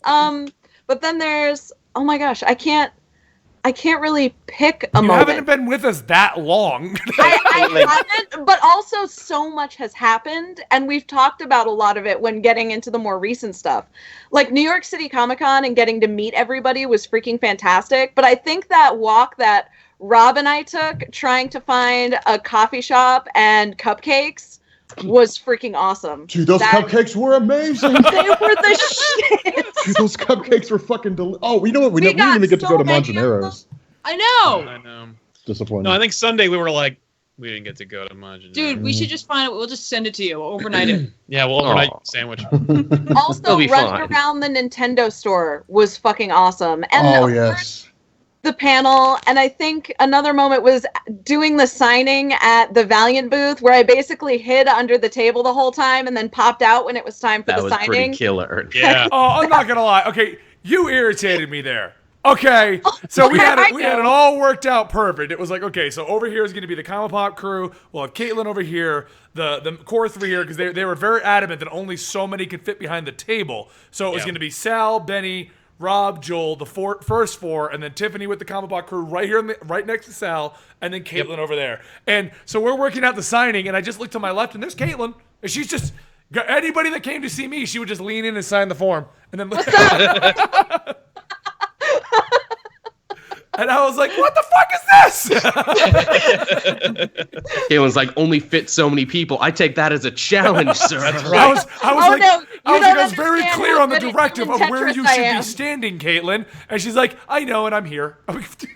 But then there's, oh my gosh, I can't really pick a moment. You haven't been with us that long. I haven't, but also so much has happened, and we've talked about a lot of it when getting into the more recent stuff. Like New York City Comic Con and getting to meet everybody was freaking fantastic, but I think that walk that Rob and I took trying to find a coffee shop and cupcakes was freaking awesome. Dude, those cupcakes were amazing. They were the shit. Dude, those cupcakes were fucking delicious. Oh, you know what? We didn't even get to go to Mangianero's. I know. I know. Disappointing. No, I think Sunday we were like, we didn't get to go to Mangianero's. Dude, we should just find it. We'll just send it to you. We'll overnight it. Yeah, we'll overnight sandwich. Also, be running fine. around the Nintendo store was fucking awesome. And Oh, yes. the panel, and I think another moment was doing the signing at the Valiant booth, where I basically hid under the table the whole time and then popped out when it was time for That the was signing. pretty killer. Yeah. Oh, I'm not gonna lie. Okay, you irritated me there. Okay, so we had it all worked out perfect. It was like, okay, so over here is going to be the Comic Pop crew. We'll have Caitlin over here, the core three here, because they were very adamant that only so many could fit behind the table. So it was going to be Sal, Benny, Rob, Joel, the first four, and then Tiffany with the Comic Pop crew right here, right next to Sal, and then Caitlin over there. And so we're working out the signing, and I just looked to my left, and there's Caitlin, and she's just anybody that came to see me, she would just lean in and sign the form, and then. And I was like, what the fuck is this? Caitlin's like, only fit so many people. I take that as a challenge, sir. That's right. I was very clear on the directive of where you should be standing, Caitlin. And she's like, I know, and I'm here. That's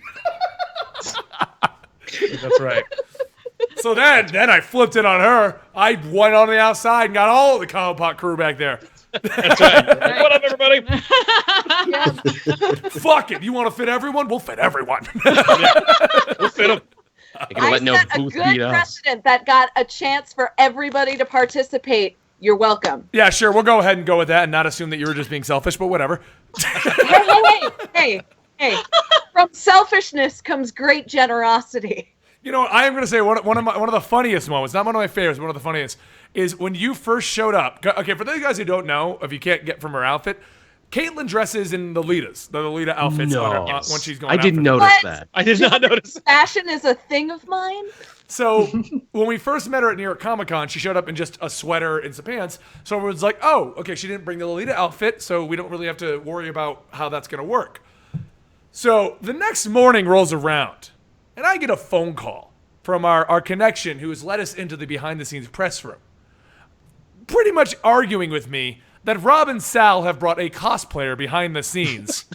right. So then I flipped it on her. I went on the outside and got all of the Comic Pop crew back there. That's right. What up, everybody? Fuck it. You want to fit everyone? We'll fit everyone. We'll fit them. I set a good precedent that got a chance for everybody to participate. You're welcome. Yeah, sure. We'll go ahead and go with that and not assume that you were just being selfish, but whatever. Hey. From selfishness comes great generosity. You know, I am going to say one of the funniest moments, not one of my favorites, one of the funniest, is when you first showed up. Okay, for those guys who don't know, if you can't get from her outfit, Caitlin dresses in the Lolita outfits when she's going out. I didn't notice that. I did not notice that. Fashion is a thing of mine. So when we first met her at New York Comic Con, she showed up in just a sweater and some pants. So everyone's like, oh, okay, she didn't bring the Lolita outfit, so we don't really have to worry about how that's going to work. So the next morning rolls around, and I get a phone call from our connection who has let us into the behind-the-scenes press room, pretty much arguing with me that Rob and Sal have brought a cosplayer behind the scenes.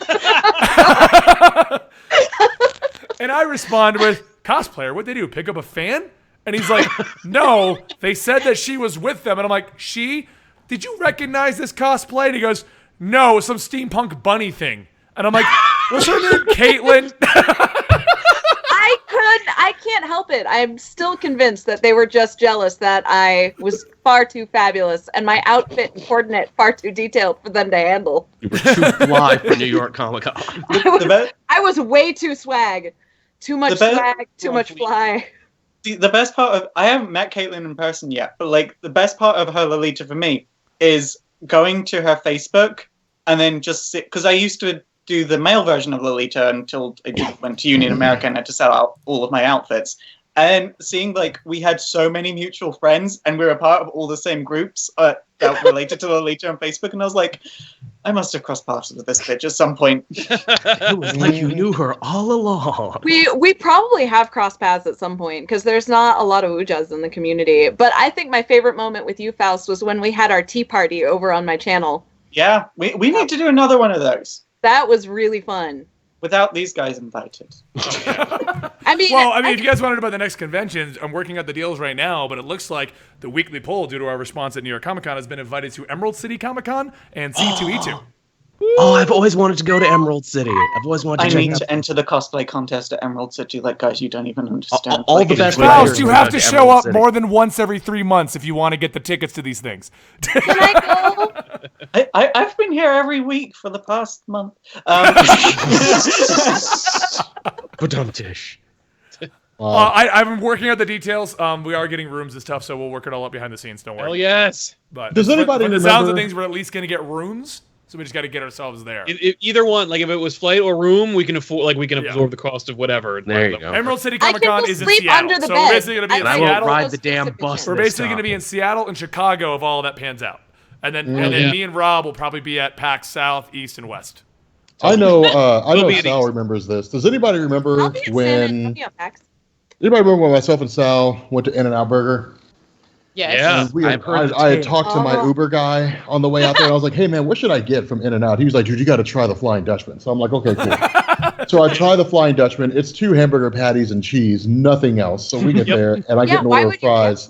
And I respond with, cosplayer? What'd they do, pick up a fan? And he's like, no, they said that she was with them. And I'm like, she? Did you recognize this cosplay? And he goes, no, some steampunk bunny thing. And I'm like, what's her name, Caitlin? I can't help it. I'm still convinced that they were just jealous that I was far too fabulous and my outfit and coordinate far too detailed for them to handle. You were too fly for New York Comic Con. I was way too swag. Too much swag, too much fly. The best part of... I haven't met Caitlin in person yet, but like the best part of her Lolita for me is going to her Facebook and then just sit... Because I used to do the male version of Lolita until I went to Union America and had to sell out all of my outfits. And seeing like we had so many mutual friends and we were a part of all the same groups that related to Lolita on Facebook, and I was like, I must have crossed paths with this bitch at some point. It was like you knew her all along. We probably have crossed paths at some point because there's not a lot of Ujas in the community. But I think my favorite moment with you, Faust, was when we had our tea party over on my channel. Yeah, we need to do another one of those. That was really fun. Without these guys invited. I mean, if you guys wanted about the next conventions, I'm working out the deals right now, but it looks like the weekly poll, due to our response at New York Comic Con, has been invited to Emerald City Comic Con and C2E2. Oh, I've always wanted to go to Emerald City. I've always wanted to. I need to enter the cosplay contest at Emerald City. Like, guys, you don't even understand. All like, the best. Faust, you have to show up more than once every 3 months if you want to get the tickets to these things. Can I go? I've been here every week for the past month. Badum-tish. I've been working out the details. We are getting rooms and stuff, so we'll work it all up behind the scenes. Don't worry. Hell yes. But does anybody remember? The sounds of things, we're at least going to get rooms. So we just got to get ourselves there. Either one, like if it was flight or room, we can afford, like we can absorb the cost of whatever. There you go. Emerald City Comic Con is in Seattle, so we're basically going to be in I Seattle. won't ride the damn bus. We're basically going to be in Seattle and Chicago if all that pans out, and then me and Rob will probably be at PAX South, East, and West. I know Sal remembers this. Does anybody remember when? Anybody remember when myself and Sal went to In-N-Out Burger? Yes. Yeah, I had talked to my Uber guy on the way out there, and I was like, hey, man, what should I get from In-N-Out? He was like, dude, you got to try the Flying Dutchman. So I'm like, okay, cool. So I try the Flying Dutchman. It's 2 hamburger patties and cheese, nothing else. So we get there, and I get an order of fries.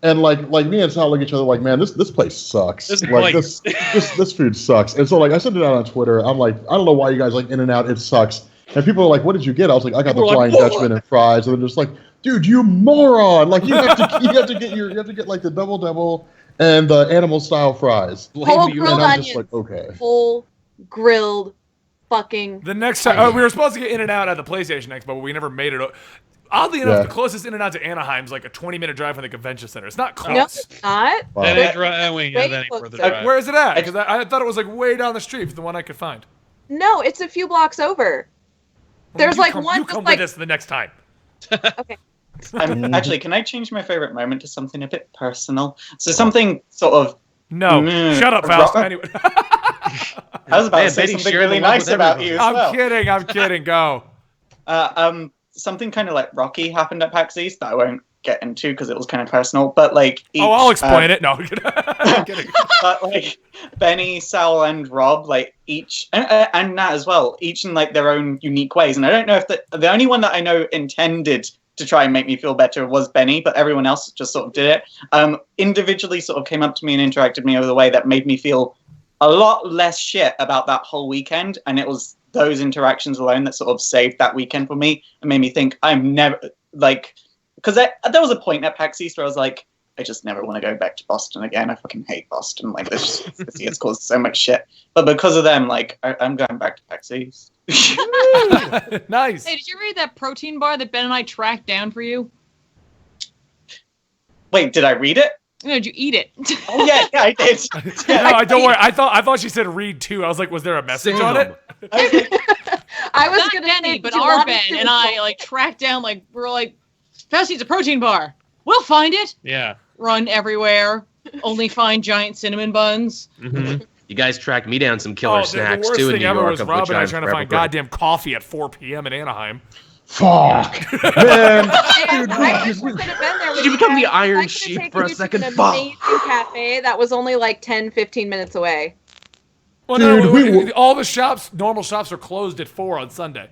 And like me and Sal look at each other like, man, this place sucks. This food sucks. And so like I sent it out on Twitter. I'm like, I don't know why you guys like In-N-Out. It sucks. And people are like, what did you get? I was like, I got the Flying Dutchman and fries. And they're just like, dude, you moron! Like you have to get like the double and the animal style fries. Whole grilled onions. Just like, okay. Whole grilled fucking. The next time we were supposed to get In-N-Out at the PlayStation Expo, but we never made it. Oddly enough, the closest In-N-Out to Anaheim is like a 20-minute drive from the convention center. It's not close. No, it's not. Wow. That ain't further drive. Where is it at? Because I thought it was like way down the street for the one I could find. No, it's a few blocks over. There's one. You come with us the next time. Okay. Actually, can I change my favorite moment to something a bit personal? So something sort of... No. Shut up, Faust. Anyway. I was about to say something really nice about you as well. I'm kidding. Go. Something kind of like Rocky happened at PAX East that I won't get into because it was kind of personal. But like... I'll explain it. No, I'm kidding. But like Benny, Sal, and Rob, like each... And Nat as well, each in like their own unique ways. And I don't know if the only one that I know intended to try and make me feel better was Benny, but everyone else just sort of did it. Individually sort of came up to me and interacted with me over the way that made me feel a lot less shit about that whole weekend, and it was those interactions alone that sort of saved that weekend for me and made me think I'm never like, because there was a point at PAX East where I was like, I just never want to go back to Boston again. I fucking hate Boston. Like, this has caused so much shit. But because of them, like, I'm going back to PAX East. Nice. Hey, did you read that protein bar that Ben and I tracked down for you? Wait, did I read it? No, did you eat it? Oh yeah, I did. Yeah, No, don't worry. I thought she said read too. I was like, was there a message on it? I was Not gonna Benny, say, but did you our want Ben to- and I like tracked down, like, we're like, Fauci needs a protein bar. We'll find it. Yeah. Run everywhere. Only find giant cinnamon buns. Mm-hmm. You guys tracked me down some killer Oh, snacks the worst too in thing New ever York, was of Rob which and I I'm trying to forever find grateful. goddamn coffee at 4 p.m. in Anaheim. Fuck, man. Dude, I wish we could have been there with Did you become the guys. Iron I could've Sheik taken for a you to second? an Fuck. amazing cafe that was only like 10-15 minutes away. Well, Dude, all the shops, normal shops, are closed at 4 on Sunday.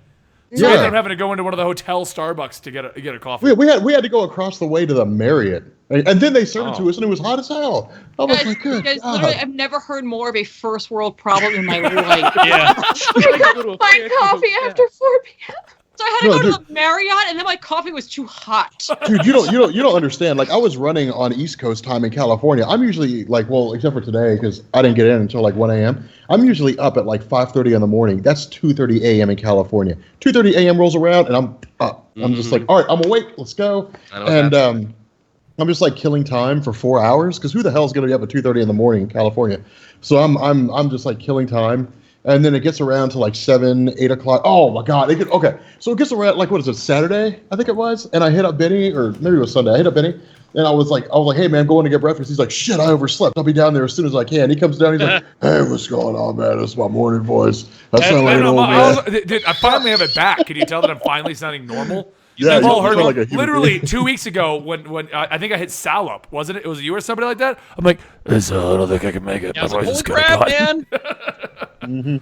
So Yeah. I ended up having to go into one of the hotel Starbucks to get a coffee. We had to go across the way to the Marriott, and then they served it to us, and it was hot as hell. I was like, good Guys, God. literally, I've never heard more of a first world problem in my life. Yeah. We couldn't find coffee after 4 p.m. So I had to No, go to dude. the Marriott, and then my coffee was too hot. Dude, you don't understand. Like, I was running on East Coast time in California. I'm usually like, well, except for today because I didn't get in until like 1 a.m. I'm usually up at like 5:30 in the morning. That's 2:30 a.m. in California. 2:30 a.m. rolls around and I'm up. I'm just like, all right, I'm awake. Let's go. I know what And I'm just like killing time for 4 hours because who the hell is going to be up at 2:30 in the morning in California? So I'm just like killing time. And then it gets around to like 7, 8 o'clock. Oh my God. Okay. So it gets around like, what is it, Saturday? I think it was. And I hit up Benny, or maybe it was Sunday. I hit up Benny and I was like, hey man, going to get breakfast. He's like, shit, I overslept. I'll be down there as soon as I can. He comes down. He's like, hey, what's going on, man? That's my morning voice. That's not like an old man. Dude, I finally have it back. Can you tell that I'm finally sounding normal? Yeah, You've all you heard sound me. like a human Literally being. 2 weeks ago when I think I hit Salop, wasn't it? It was you or somebody like that. I'm like, I don't think I can make it. I was My like, voice is holy gonna crap, cut. man.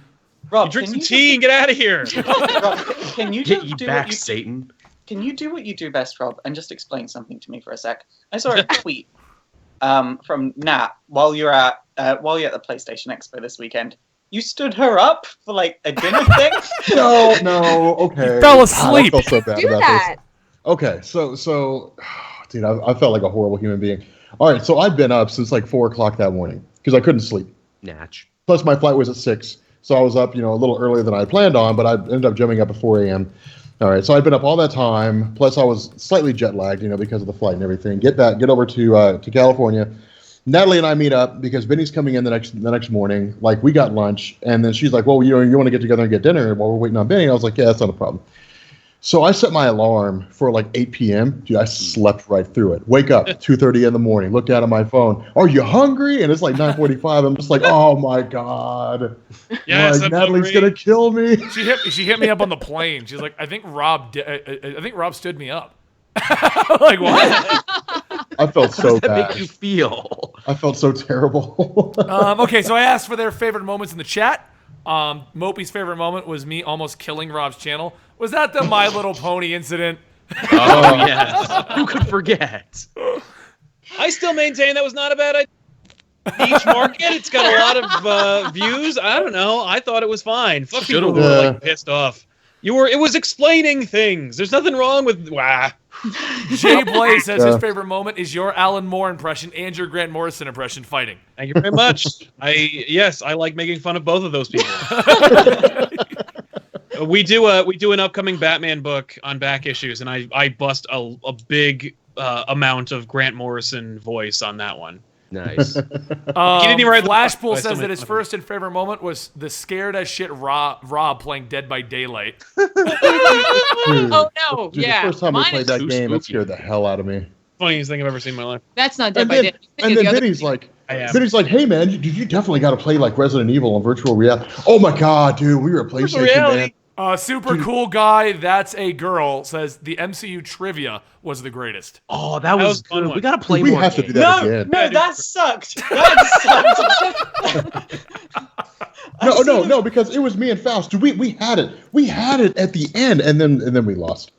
Rob, Drink some tea and get out of here. Rob, can you Get just you do back, what you Satan. Can you do what you do best, Rob, and just explain something to me for a sec? I saw a tweet from Nat while you're at the PlayStation Expo this weekend. You stood her up for like a dinner thing. No, okay. You fell God, asleep. I felt so bad Do about that. this. Okay, so, dude, I felt like a horrible human being. All right, so I've been up since like 4 o'clock that morning because I couldn't sleep. Natch. Plus, my flight was at 6, so I was up, a little earlier than I planned on, but I ended up jumping up at 4 a.m. All right, so I'd been up all that time. Plus, I was slightly jet lagged, because of the flight and everything. Get over to California. Natalie and I meet up because Benny's coming in the next morning. Like, we got lunch, and then she's like, "Well, you want to get together and get dinner while we're waiting on Benny?" And I was like, "Yeah, that's not a problem." So I set my alarm for like 8 p.m. Dude, I slept right through it. Wake up 2:30 in the morning. Look down at my phone. Are you hungry? And it's like 9:45. I'm just like, oh my God. Yes, like, I'm Natalie's hungry. gonna kill me. She hit me up on the plane. She's like, I think Rob stood me up. Like, what? I felt How so does that bad. make you feel? I felt so terrible. Okay, so I asked for their favorite moments in the chat. Mopey's favorite moment was me almost killing Rob's channel. Was that the My Little Pony incident? Oh, yes. Who could forget? I still maintain that was not a bad idea. Niche market, it's got a lot of views. I don't know. I thought it was fine. Fuck people who were like pissed off. It was explaining things. There's nothing wrong with Jay Blaze says his favorite moment is your Alan Moore impression and your Grant Morrison impression fighting. Thank you very much. I like making fun of both of those people. We do an upcoming Batman book on back issues, and I bust a big amount of Grant Morrison voice on that one. Nice. He didn't even write the book, Flashpool but I still says that made his fun of first and favorite moment was the scared as shit Rob playing Dead by Daylight. Dude, Oh no, dude, yeah. the first time we Mine played is that too game, it spooky. scared the hell out of me. Funniest thing I've ever seen in my life. That's not Dead And by then, Daylight. and then Benny's like, hey man, you definitely got to play like Resident Evil on virtual reality. Oh my God, dude, we were PlayStation, man. Super cool guy, that's a girl, says the MCU trivia was the greatest. Oh, that was a fun good. one. We gotta play We more have to games. do that again. No, that sucked. That sucked. No, because it was me and Faust. Dude, we had it. We had it at the end, and then we lost.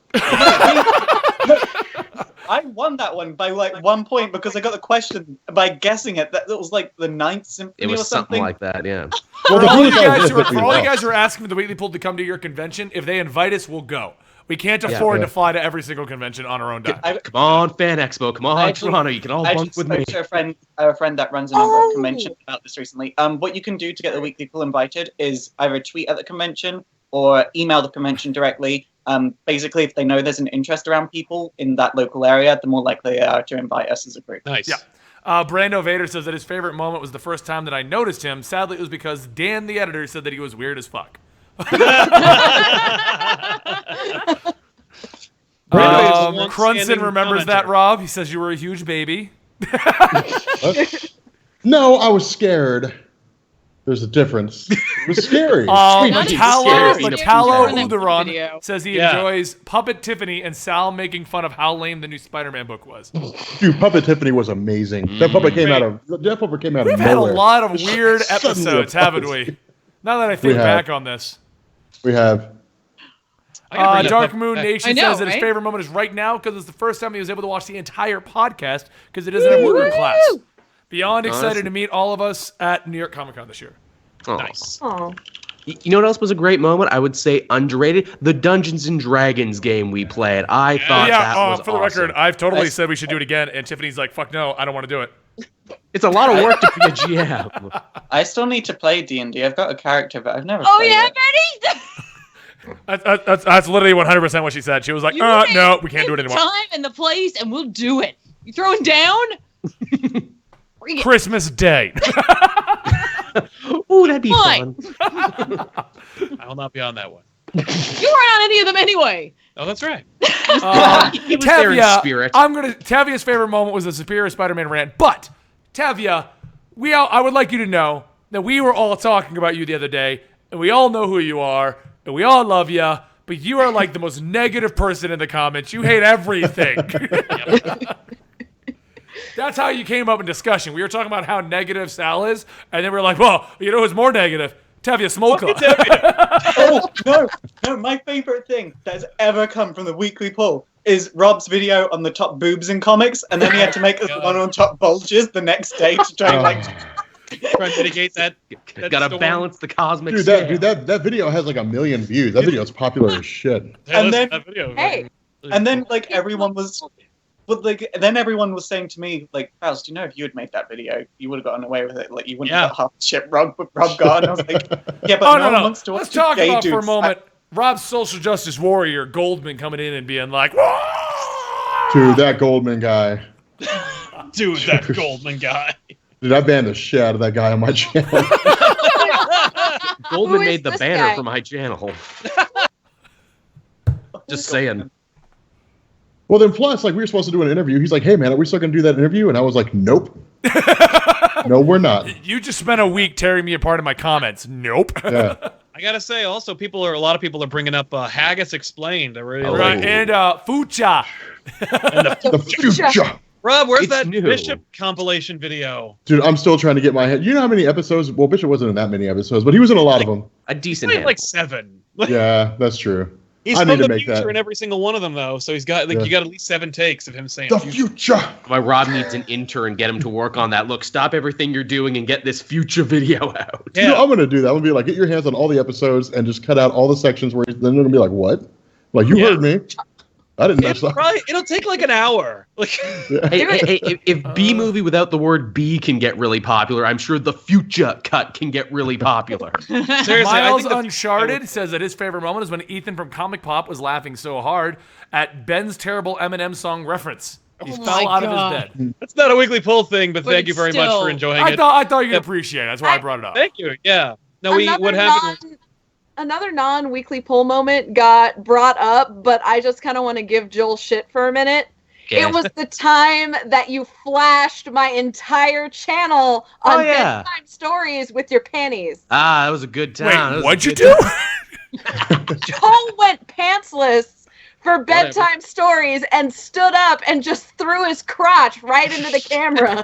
I won that one by like 1 point because I got the question by guessing it. That was like the Ninth Symphony It was or something. like that, yeah. For the all you Blues guys are who are definitely asking the Weekly Pool to come to your convention, if they invite us, we'll go. We can't afford to fly to every single convention on our own dime. Come on, Fan Expo. Come on, Toronto. You can all I bunk just with spoke me. to a friend that runs a number of conventions about this recently. What you can do to get the Weekly Pool invited is either tweet at the convention or email the convention directly. Basically, if they know there's an interest around people in that local area, the more likely they are to invite us as a group. Nice. Yeah. Brando Vader says that his favorite moment was the first time that I noticed him. Sadly, it was because Dan, the editor, said that he was weird as fuck. Crunson remembers that, Rob. He says you were a huge baby. No, I was scared. There's a difference. It was scary. Metallo video. Udaron says he enjoys Puppet Tiffany and Sal making fun of how lame the new Spider-Man book was. Dude, Puppet Tiffany was amazing. That puppet came out of nowhere. We've had a lot of weird episodes, haven't we? Now that I think back on this. We have. Dark Moon Nation says that his right? favorite moment is right now because it's the first time he was able to watch the entire podcast because it doesn't have order class. Beyond excited to meet all of us at New York Comic Con this year. Oh. Nice. Oh. You know what else was a great moment? I would say underrated. The Dungeons and Dragons game we played. I thought that was for the awesome. record, I've totally said we should do it again, and Tiffany's like, "Fuck no, I don't want to do it." It's a lot of work to be a GM. I still need to play D&D. I've got a character, but I've never Oh played yeah, it. Betty. That's literally 100% what she said. She was like, "No, we can't do it anymore." Time and the place, and we'll do it. You throwing down? Bring it. Christmas Day. Ooh, that'd be Fine. fun. I will not be on that one. You weren't on any of them anyway. Oh, that's right. He was there in spirit. Tavia's favorite moment was the Superior Spider-Man rant. But Tavia, I would like you to know that we were all talking about you the other day, and we all know who you are, and we all love you. But you are like the most negative person in the comments. You hate everything. That's how you came up in discussion. We were talking about how negative Sal is, and then we were like, well, you know who's more negative? Tavia Smolka. No, my favorite thing that has ever come from the Weekly Poll is Rob's video on the top boobs in comics, and then he had to make us one on top bulges the next day to try and Try and mitigate that. Gotta storm. balance the cosmic Dude, scale. that video has like 1 million views. That video is popular as shit. And then- that video. Hey. And then like everyone was, but like then everyone was saying to me like, Faust, you know, if you had made that video, you would have gotten away with it. Like you wouldn't have got half the shit Rob got. And I was like, yeah, but no one wants to watch. Let's talk gay about for a dudes. moment Rob's social justice warrior Goldman coming in and being like, "Whoa!" Dude, that Goldman guy. Dude, that Goldman guy. Dude, I banned the shit out of that guy on my channel. Goldman Who is made the this banner guy? for my channel. Just saying. Well, then plus, like, we were supposed to do an interview. He's like, hey, man, are we still going to do that interview? And I was like, nope. No, we're not. You just spent a week tearing me apart in my comments. Nope. Yeah. I gotta say, also, a lot of people are bringing up Haggis Explained. I really Oh. Right, and Fucha. The future. Rob, where's It's that new. Bishop compilation video? Dude, I'm still trying to get my head. You know how many episodes? Well, Bishop wasn't in that many episodes, but he was in a lot of them. A decent Like, handful. like 7. Yeah, that's true. He's I from need to the make future that. in every single one of them, though. So he's got you got at least 7 takes of him saying The future. future. Why Rob needs an intern, get him to work on that. Look, stop everything you're doing and get this future video out. You know, I'm going to do that. I'm going to be like, get your hands on all the episodes and just cut out all the sections where then they're going to be like, what? Like, you heard me. I didn't mess up. It'll take like an hour. Like, Hey, if B movie without the word B can get really popular, I'm sure the future cut can get really popular. seriously, I Miles think the- Uncharted says that his favorite moment is when Ethan from Comic Pop was laughing so hard at Ben's terrible Eminem song reference. He Oh fell my out God. of his bed. That's not a weekly poll thing, but But thank you very much still- for enjoying I it. thought you'd Yep. appreciate it. That's why I brought it up. Thank you. Yeah. No, Another non-weekly poll moment got brought up, but I just kind of want to give Joel shit for a minute. Okay. It was the time that you flashed my entire channel on yeah. bedtime stories with your panties. That was a good time. That Wait, was a what'd you good do? time. Joel went pantsless for bedtime stories and stood up and just threw his crotch right into the camera.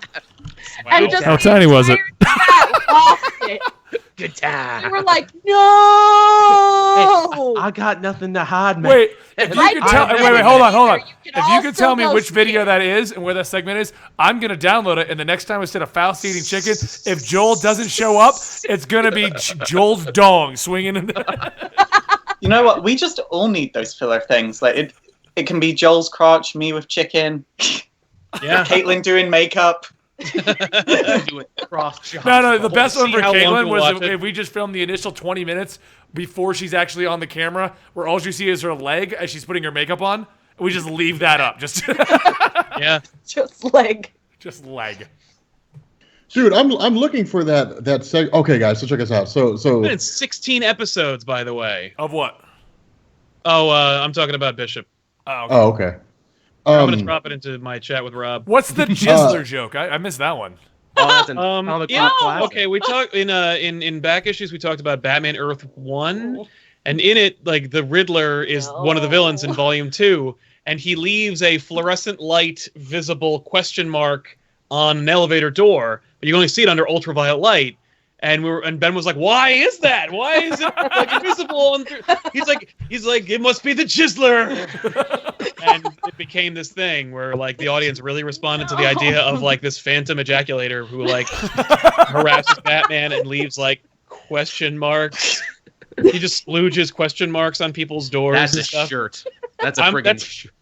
And just How the tiny was it? entire chat lost it. Good time. They were like, no. I got nothing to hide, man. Wait, if you could tell, wait, hold on. You can If you could tell me also which go video see that is and where that segment is, I'm gonna download it. And the next time instead of Faust eating chicken, if Joel doesn't show up, it's gonna be Joel's dong swinging. You know what? We just all need those filler things. Like it can be Joel's crotch, me with chicken, Yeah. Caitlin doing makeup. No, the best one for how long Caitlin to was watch it. if we just filmed the initial 20 minutes before she's actually on the camera, where all you see is her leg as she's putting her makeup on. We just leave that up, just Yeah. Just leg. just leg. Dude, I'm looking for that Okay, guys, so check us out. So It's 16 episodes, by the way. Of what? Oh, I'm talking about Bishop. Oh, okay. oh, okay. I'm gonna drop it into my chat with Rob. What's the Jizzler joke? I missed that one. Oh, that's an comic Yeah. book classic. Okay, we talked in back issues. We talked about Batman Earth 1, and in it, like the Riddler is one of the villains in Volume 2, and he leaves a fluorescent light visible question mark on an elevator door, but you can only see it under ultraviolet light. And Ben was like, "Why is that? Why is it like invisible?" He's like, "It must be the Jizzler." And it became this thing where like the audience really responded to the idea of like this phantom ejaculator who like harasses Batman and leaves like question marks. He just splooges question marks on people's doors. That's and a stuff. shirt. That's a friggin' shirt.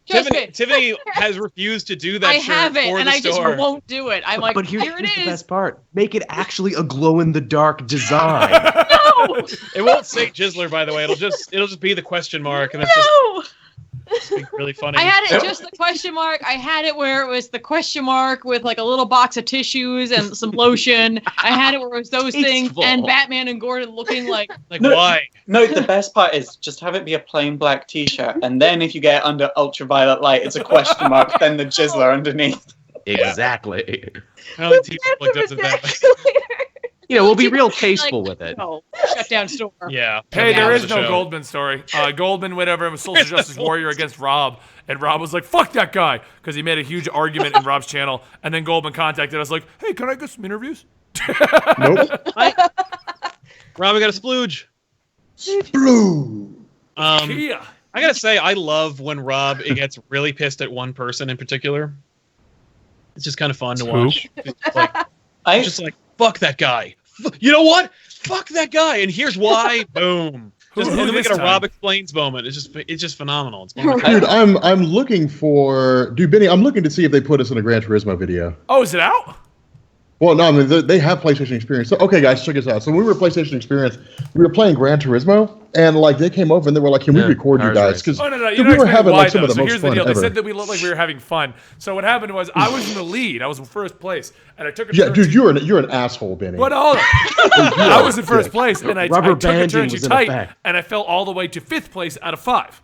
Tiffany has refused to do that. I shirt have it, for and the I just store. won't do it. I'm like, But here it here's the is. best part. Make it actually a glow-in-the-dark design. No, It won't say Jizzler, by the way. It'll just be the question mark, and it's no. just really funny. I had it just the question mark. I had it where it was the question mark with like a little box of tissues and some lotion. I had it where it was those things Tasteful. and Batman and Gordon looking like Like No. why? No, the best part is just have it be a plain black T-shirt, and then if you get it under ultraviolet light, it's a question mark, then the Jizzler underneath. Exactly. I don't think T-Public does it that way. You know, we'll be real like, tasteful with it. no, shut down store. Yeah. Hey, there That was is a no show. Goldman story. Goldman, whatever, was social justice warrior against Rob, and Rob was like, "Fuck that guy," because he made a huge argument in Rob's channel, and then Goldman contacted us like, "Hey, can I get some interviews?" Nope. Rob, we got a splooge. Blue. Yeah. I gotta say, I love when Rob gets really pissed at one person in particular. It's just kind of fun to watch. It's just like, fuck that guy. You know what? Fuck that guy, and here's why. Boom. Just, and then we this get a time? Rob explains moment. It's just phenomenal. It's one of my Dude, I'm looking for Benny. I'm looking to see if they put us in a Gran Turismo video. Oh, is it out? Well, no, I mean they have PlayStation Experience. So, okay, guys, check this out. So when we were PlayStation Experience, we were playing Gran Turismo, and like they came over and they were like, "Can we Yeah, record you cars guys?" race. Because Oh, no. we You know were explain having why, like some though. of the So most here's the fun deal. They ever. said that we looked like we were having fun. So what happened was I was in the lead. I was in first place, and I took a Yeah, turn dude, to- you're an asshole, Benny. What? Hold on. I was in first place, and I Rubber took a turn banding too was in tight, effect. and I fell all the way to 5th place out of 5.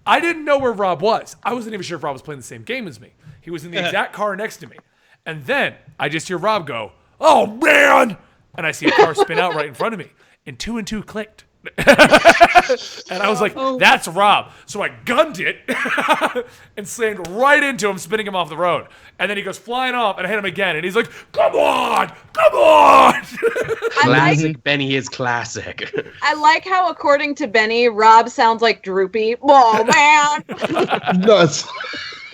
I didn't know where Rob was. I wasn't even sure if Rob was playing the same game as me. He was in the exact car next to me. And then I just hear Rob go, "Oh, man!" And I see a car spin out right in front of me. And 2 and 2 clicked. And I was like, "That's Rob." So I gunned it and slammed right into him, spinning him off the road. And then he goes flying off, and I hit him again. And he's like, "Come on! Come on!" Classic Benny is classic. I like how, according to Benny, Rob sounds like Droopy. Oh man. Nuts.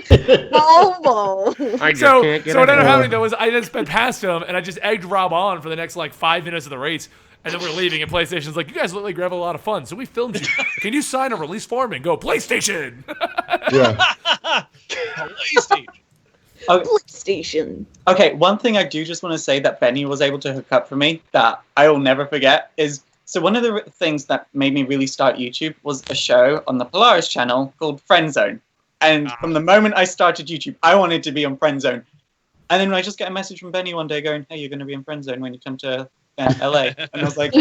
Oh, I just So can't get what ended up it. happening though was I then sped past him and I just egged Rob on for the next like 5 minutes of the race, and then we're leaving and PlayStation's like, "You guys look like you're having a lot of fun, so we filmed you. Can you sign a release form and go PlayStation?" Yeah. PlayStation. PlayStation. Okay, one thing I do just want to say that Benny was able to hook up for me that I will never forget is, so one of the things that made me really start YouTube was a show on the Polaris channel called Friend Zone. And from the moment I started YouTube, I wanted to be on Friend Zone. And then I just get a message from Benny one day going, "Hey, you're going to be in Friend Zone when you come to LA." And I was like,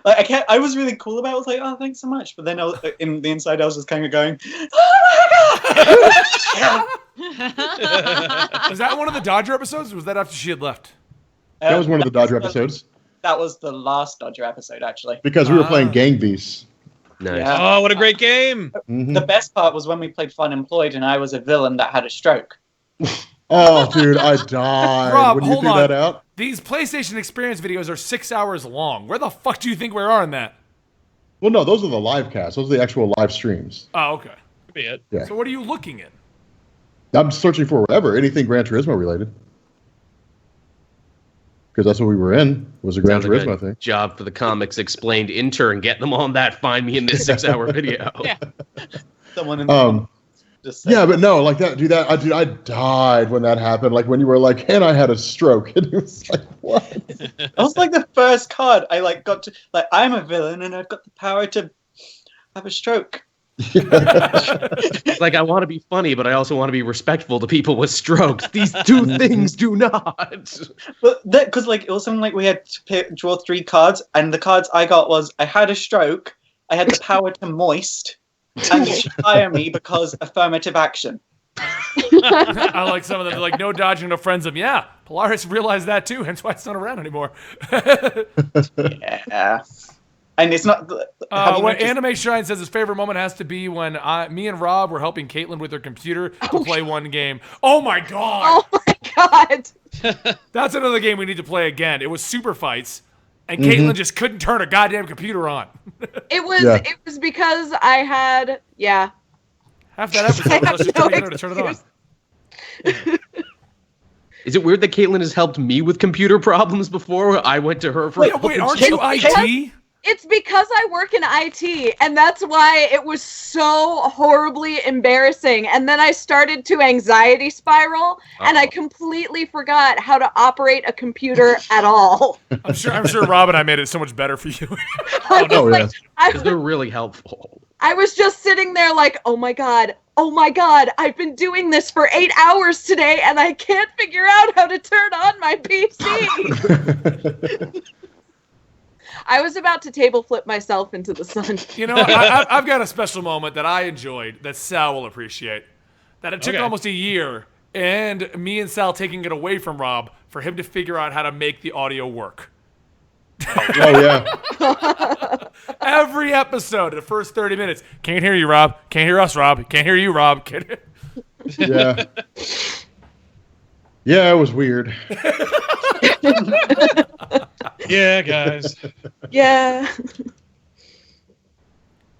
I was really cool about it. I was like, "Oh, thanks so much." But then in the inside, I was just kind of going, "Oh my God!" Was that one of the Dodger episodes, or was that after she had left? That was one of the Dodger episodes That was the last Dodger episode, actually. because we were playing Gang Beasts. Nice. Yeah. Oh, what a great game! Mhm. The best part was when we played Fun Employed and I was a villain that had a stroke. Oh, dude, I died Rob, when you hold threw on. that out. These PlayStation Experience videos are 6 hours long. Where the fuck do you think we are in that? Well, no, those are the live casts. Those are the actual live streams. Oh, okay. Could be it. Yeah. So what are you looking in? I'm searching for whatever, anything Gran Turismo related. Because that's what we were in, was a Gran Sounds like Turismo a thing. job for the Comics Explained intern. Get them on that. Find me in this 6-hour video. Yeah. Someone in the just said, Yeah, but no, like that, dude, I died when that happened. Like when you were like, and I had a stroke. And it was like, what? that was like the first card I like got to, like, I'm a villain and I've got the power to have a stroke. Like, I want to be funny, but I also want to be respectful to people with strokes. These two things do not. But that, because like it was something like we had to draw 3 cards, and the cards I got was I had a stroke, I had the power to moist, and you should hire me because affirmative action. I like some of them. They're like, no dodging, no friends. Yeah, Polaris realized that too. Hence why it's not around anymore. Yeah. And it's not. Have you What noticed- Anime Shrine says his favorite moment has to be when me and Rob were helping Caitlin with her computer to play one game. Oh my god! Oh my god. That's another game we need to play again. It was Super Fights, and Caitlin just couldn't turn her goddamn computer on. It was Yeah. it was because I had Half that episode was us just trying to get her to turn it on. Is it weird that Caitlin has helped me with computer problems before? I went to her for help. Wait, aren't you IT? It's because I work in IT, and that's why it was so horribly embarrassing. And then I started to anxiety spiral, and I completely forgot how to operate a computer at all. I'm sure Rob and I made it so much better for you. I was no, like, yes. Because they're really helpful. I was just sitting there like, oh my god, I've been doing this for 8 hours today, and I can't figure out how to turn on my PC. I was about to table flip myself into the sun. You know, I've got a special moment that I enjoyed that Sal will appreciate. That it took Okay. almost a year, and me and Sal taking it away from Rob for him to figure out how to make the audio work. Oh, yeah. Every episode, the first 30 minutes. Can't hear you, Rob. Can't hear us, Rob. Can't hear you, Rob. Can't... Yeah. Yeah, it was weird. Yeah, guys. Yeah.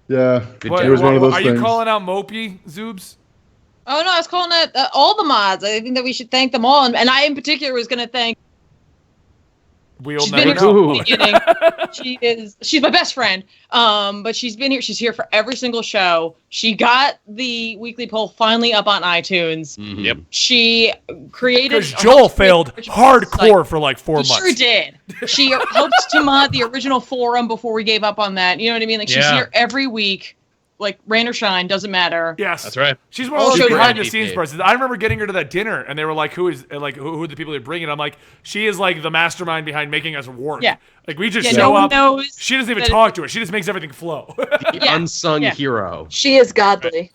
Yeah. What- It was one of those Are things. you calling out Mopey, Zoobs? Oh no, I was calling it all the mods. I think that we should thank them all, and I in particular was going to thank. We'll She's been never here know. since the beginning. She's my best friend. But she's been here. She's here for every single show. She got the weekly poll finally up on iTunes. Yep. She created. Because Joel failed hardcore for like 4 He months. sure did. She helped to mod the original forum before we gave up on that. You know what I mean? Like she's Yeah. here every week. Like rain or shine, doesn't matter. Yes, That's right. She's one of Also those behind great. the scenes persons. I remember getting her to that dinner, and they were like, "Who are the people that bring it?" I'm like, "She is like the mastermind behind making us work." Yeah. Like we just Yeah, show no one up. knows She doesn't even that talk to us. She just makes everything flow. The Yeah. unsung Yeah. hero. She is godly.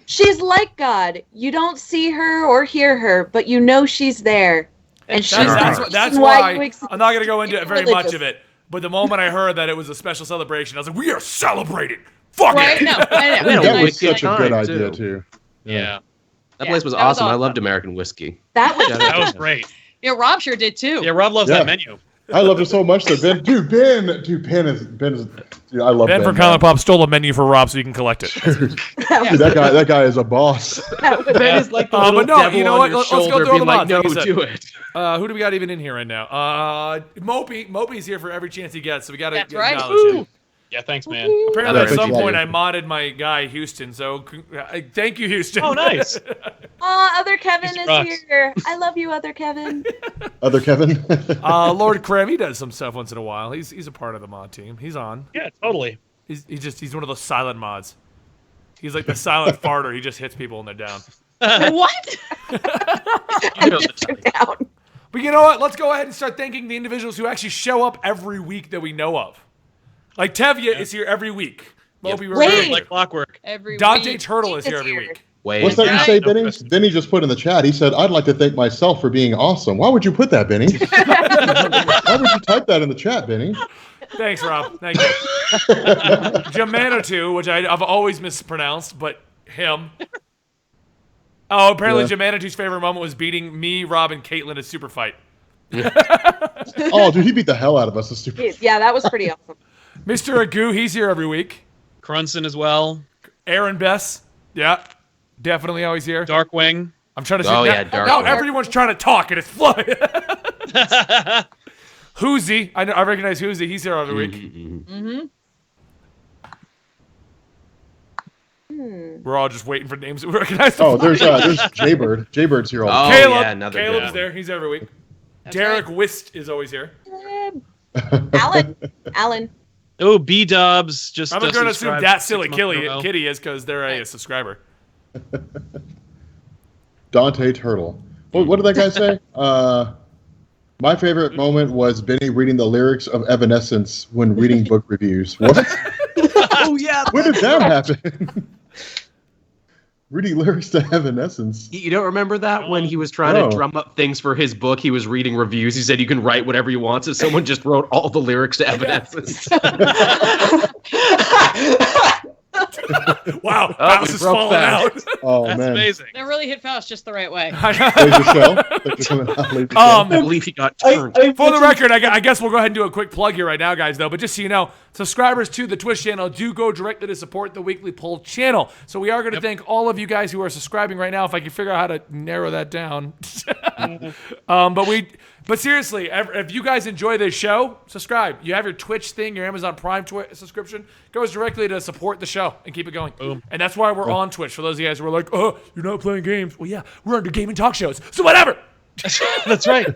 She's like God. You don't see her or hear her, but you know she's there. And she's That's the why reason you exist. I'm not gonna go into very Religious. much of it. But the moment I heard that it was a special celebration, I was like, "We are celebrating! Fuck right? it!" No, I know. Yeah, That we was had such a good time, idea, too. too. Yeah. That Yeah, place was that was awesome. I awesome. loved American whiskey. That was That was great. Yeah, Rob sure did too. Yeah, Rob loves Yeah. that menu. I loved it so much that Ben is, dude, I love Ben. Ben from man. Comic Pop stole a menu for Rob so you can collect it. Dude, that guy is a boss. Ben is like the but little no, devil you know on what? your Let's go shoulder through all being the like, mods, no, like you said. do it. Who do we got even in here right now? Mopey's here for every chance he gets, so we got to That's right. acknowledge him. Yeah, thanks, man. Apparently, at Thank some you. point, I modded my guy Houston. So thank you, Houston. Oh, nice. Aw, other Kevin Mr. is Rocks. here. I love you, other Kevin. Other Kevin. Lord Krem, he does some stuff once in a while. He's a part of the mod team. He's on. Yeah, totally. He's one of those silent mods. He's like the silent farter. He just hits people when they're down. What? You know the type. Down. But you know what? Let's go ahead and start thanking the individuals who actually show up every week that we know of. Like Tevye is here every week. Yep. Moby Wait. Rivera. Like clockwork. Every Dante week. Turtle is here He's every here. week. Wait. What's that you Right. say, No Benny? question. Benny just put in the chat. He said, "I'd like to thank myself for being awesome." Why would you put that, Benny? Why would you type that in the chat, Benny? Thanks, Rob. Thank you. Jamanatu, which I've always mispronounced, but him. Oh, apparently Yeah. Jamanatu's favorite moment was beating me, Rob, and Caitlin at Super Fight. Oh, dude, he beat the hell out of us. The stupid. Yeah, that was pretty awesome. Mr. Agu, he's here every week. Crunson as well. Aaron Bess, yeah, definitely always here. Darkwing. I'm trying to see. Oh, now, yeah, Darkwing. now everyone's trying to talk and it's flying. Hoozy, I recognize Hoozy. He's here every week. Mm-hmm. We're all just waiting for names that we recognize. Oh, there's Jaybird. Jaybird's here all the Oh, time. Caleb, yeah, another Caleb's guy. there. He's every week. That's Derek right. Wist is always here. Alan. Oh, B-Dubs. Just I'm going to assume subscribed that 6 silly months in a row. kitty is because they're a subscriber. Dante Turtle. What did that guy say? My favorite moment was Benny reading the lyrics of Evanescence when reading book reviews. What? Oh yeah. When did that happen? Reading lyrics to Evanescence. You don't remember that when he was trying No. to drum up things for his book? He was reading reviews. He said you can write whatever you want. So someone just wrote all the lyrics to Evanescence. Wow, Oh, Mouse we is broke falling that. out. Oh, That's man. amazing. That really hit Faust just the right way. There's your shell. Thanks for coming out, ladies and I Um, believe he got turned. For the record, I guess we'll go ahead and do a quick plug here right now, guys, though. But just so you know, subscribers to the Twitch channel do go directly to support the Weekly Poll channel. So we are going to thank all of you guys who are subscribing right now. If I can figure out how to narrow that down. But seriously, if you guys enjoy this show, subscribe. You have your Twitch thing, your Amazon Prime subscription, goes directly to support the show and keep it going. Boom. And that's why we're on Twitch. For those of you guys who are like, oh, you're not playing games. Well, yeah, we're under gaming talk shows. So whatever. That's right.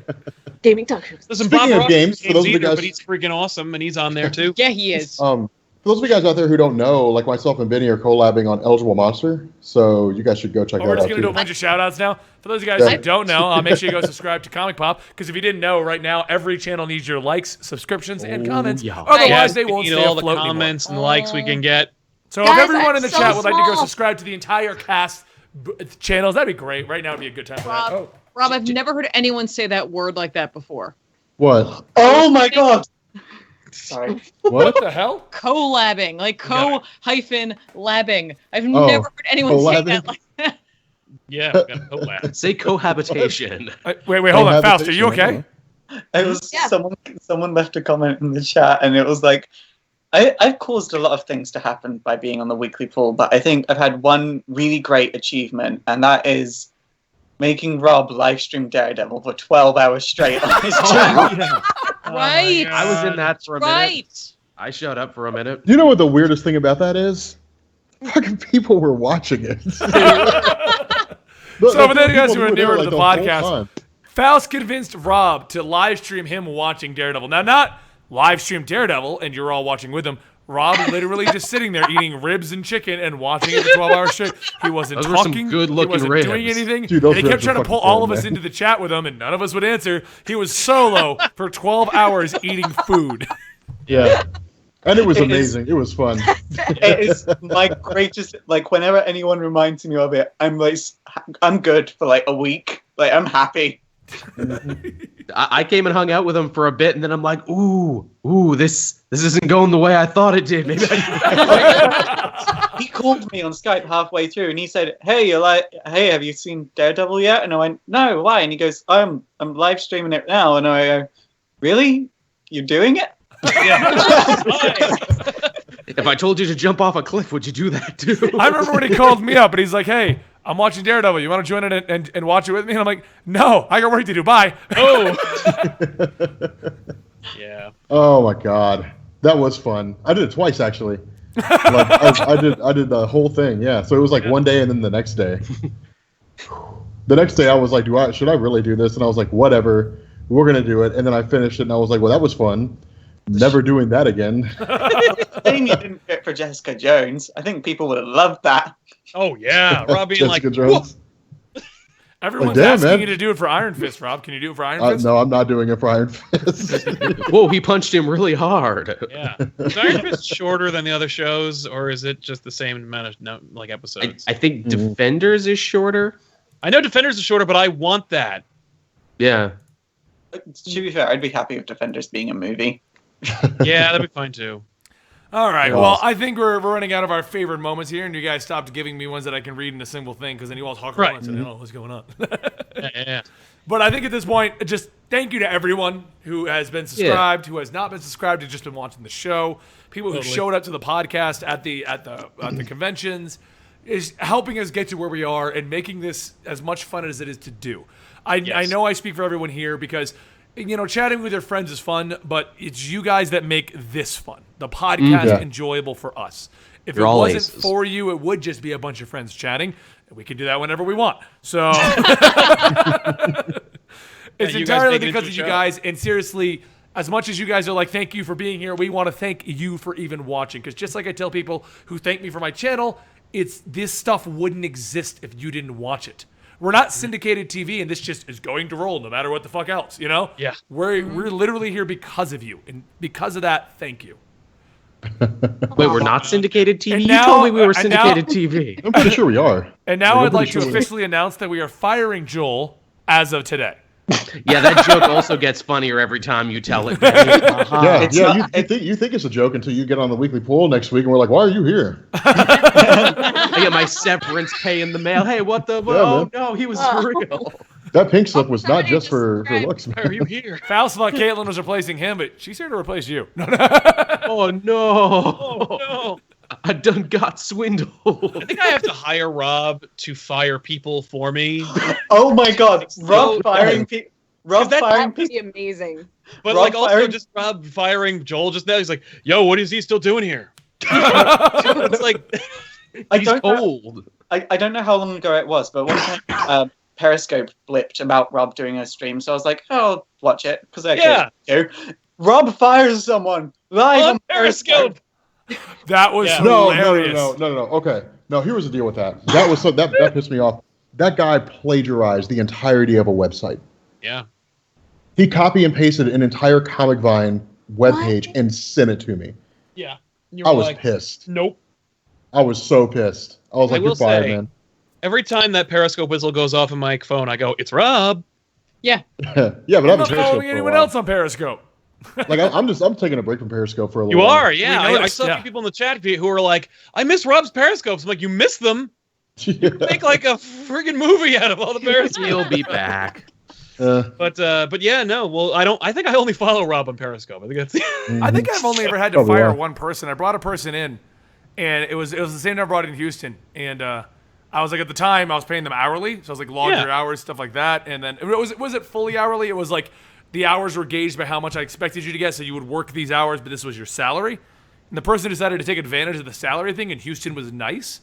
Gaming talk shows. Listen, Speaking Bob of Ross games, for those of you either, guys- but he's freaking awesome, and he's on there too. Yeah, he is. For those of you guys out there who don't know, like myself and Benny are collabing on Eligible Monster, so you guys should go check Oh, that we're just out going to do a too. bunch of shout outs now. For those of you guys Yeah. who don't know, make sure you go subscribe to Comic Pop, because if you didn't know, right now, every channel needs your likes, subscriptions, and comments. yeah. Otherwise, Yeah, they we won't need stay all the afloat comments and the likes we can get. anymore. So if Guys, everyone in the I'm so chat would like to go small. subscribe to the entire cast channels, that'd be great. Right now would be a good time for that. Rob, Rob, I've never heard anyone say that word like that before. What? Oh my god. Sorry. What the hell? Collabing, like got co-labbing. I've Oh, never heard anyone say collabing? that like that. Yeah, we got collab. Say cohabitation. Wait, hold on. Faust, are you okay? It was Yeah. someone left a comment in the chat, and it was like, I've caused a lot of things to happen by being on the Weekly Poll, but I think I've had one really great achievement, and that is making Rob live stream Daredevil for 12 hours straight on his channel. Right. Oh my I was in God. that for a minute. Right. I showed up for a minute. You know what the weirdest thing about that is? Fucking people were watching it. So for those guys who are newer to the podcast, time. Faust convinced Rob to live stream him watching Daredevil. Now, not live stream Daredevil, and you're all watching with him. Rob literally just sitting there eating ribs and chicken and watching it for 12 hours straight. He wasn't Those were some talking. good-looking he wasn't ribs. doing anything. Dude, those and he kept ribs are trying to pull fucking all of cool, us man. into the chat with him, and none of us would answer. He was solo for 12 hours eating food. Yeah. And it was It is- amazing. It was fun. It is my greatest, like, whenever anyone reminds me of it, I'm like, I'm good for like a week. Like, I'm happy. I came and hung out with him for a bit, and then I'm like, ooh, this isn't going the way I thought it did. Maybe He called me on Skype halfway through, and he said, "Hey, have you seen Daredevil yet?" And I went, "No, why?" And he goes, I'm live streaming it now." And I go, "Really? You're doing it?" if I told you to jump off a cliff, would you do that too? I remember when he called me up, and he's like, hey, I'm watching Daredevil. You want to join it and watch it with me? And I'm like, no, I got work to do. Bye. Oh. Yeah. Oh my god, that was fun. I did it twice actually. Like, I did the whole thing. Yeah, so it was like one day and then the next day. The next day I was like, should I really do this? And I was like, whatever, we're gonna do it. And then I finished it, and I was like, well, that was fun. Never doing that again. Shame you didn't do it for Jessica Jones. I think people would have loved that. Oh yeah. Rob being like, Jessica Jones. Everyone's Damn, asking man. you to do it for Iron Fist, Rob. Can you do it for Iron Fist? No, I'm not doing it for Iron Fist. Whoa, he punched him really hard. yeah. Is Iron Fist shorter than the other shows, or is it just the same amount of episodes? I think Defenders is shorter. I know Defenders is shorter, but I want that. Yeah. To be fair, I'd be happy with Defenders being a movie. Yeah, that'd be fine too. All right. Yeah. Well, I think we're running out of our favorite moments here, and you guys stopped giving me ones that I can read in a single thing, because then you all talk at Right. once, and I don't know what's going on. Yeah. But I think at this point, just thank you to everyone who has been subscribed, who has not been subscribed, who's just been watching the show, people who showed up to the podcast at the conventions, is helping us get to where we are and making this as much fun as it is to do. I know I speak for everyone here because, chatting with your friends is fun, but it's you guys that make this fun. The podcast enjoyable for us. If it wasn't for you, it would just be a bunch of friends chatting. And we can do that whenever we want. So it's entirely because of you guys. And seriously, as much as you guys are like, thank you for being here, we want to thank you for even watching. Because just like I tell people who thank me for my channel, this stuff wouldn't exist if you didn't watch it. We're not syndicated TV, and this just is going to roll no matter what the fuck else, Yeah. We're literally here because of you. And because of that, thank you. Wait, we're not syndicated TV? You told me we were syndicated TV. I'm pretty sure we are. And now I'd like to officially announce that we are firing Joel as of today. Yeah, that joke also gets funnier every time you tell it. You think it's a joke until you get on the weekly poll next week, and we're like, "Why are you here?" I get my severance pay in the mail. Hey, what the? Oh no, he was for real. That pink slip was not just for looks. Why are you here? Faust thought Caitlin was replacing him, but she's here to replace you. Oh no! Oh no! I done got swindled. I think I have to hire Rob to fire people for me. Oh my God, Rob firing people. Rob firing That'd be amazing. But Rob like also firing- just Rob firing Joel just now. He's like, "Yo, what is he still doing here?" It's like I He's don't know. old. I don't know how long ago it was, but one time Periscope blipped about Rob doing a stream, so I was like, oh, I'll watch it because I do. Rob fires someone live on Periscope. That was No. hilarious. Okay. No, here was the deal with that. That was that pissed me off. That guy plagiarized the entirety of a website. Yeah. He copy and pasted an entire Comic Vine webpage and sent it to me. Yeah. I was pissed. Nope. I was so pissed. I was like, "You're fired, man." Every time that Periscope whistle goes off in my phone, I go, "It's Rob." Yeah. Yeah, but I'm I'm not following anyone else on Periscope. Like I'm taking a break from Periscope for a little You while. are, yeah. We noticed, I saw a few people in the chat who are like, "I miss Rob's Periscopes." I'm like, "You miss them? Make like a friggin' movie out of all the Periscopes." He'll be back. But yeah, no. Well, I think I only follow Rob on Periscope. I think that's. I think I've only ever had to Probably fire are. one person. I brought a person in, and it was the same I brought in Houston. And I was like, at the time, I was paying them hourly. So I was like, log your hours, stuff like that. And then was it fully hourly? It was like the hours were gauged by how much I expected you to get. So you would work these hours, but this was your salary. And the person decided to take advantage of the salary thing, and Houston was nice.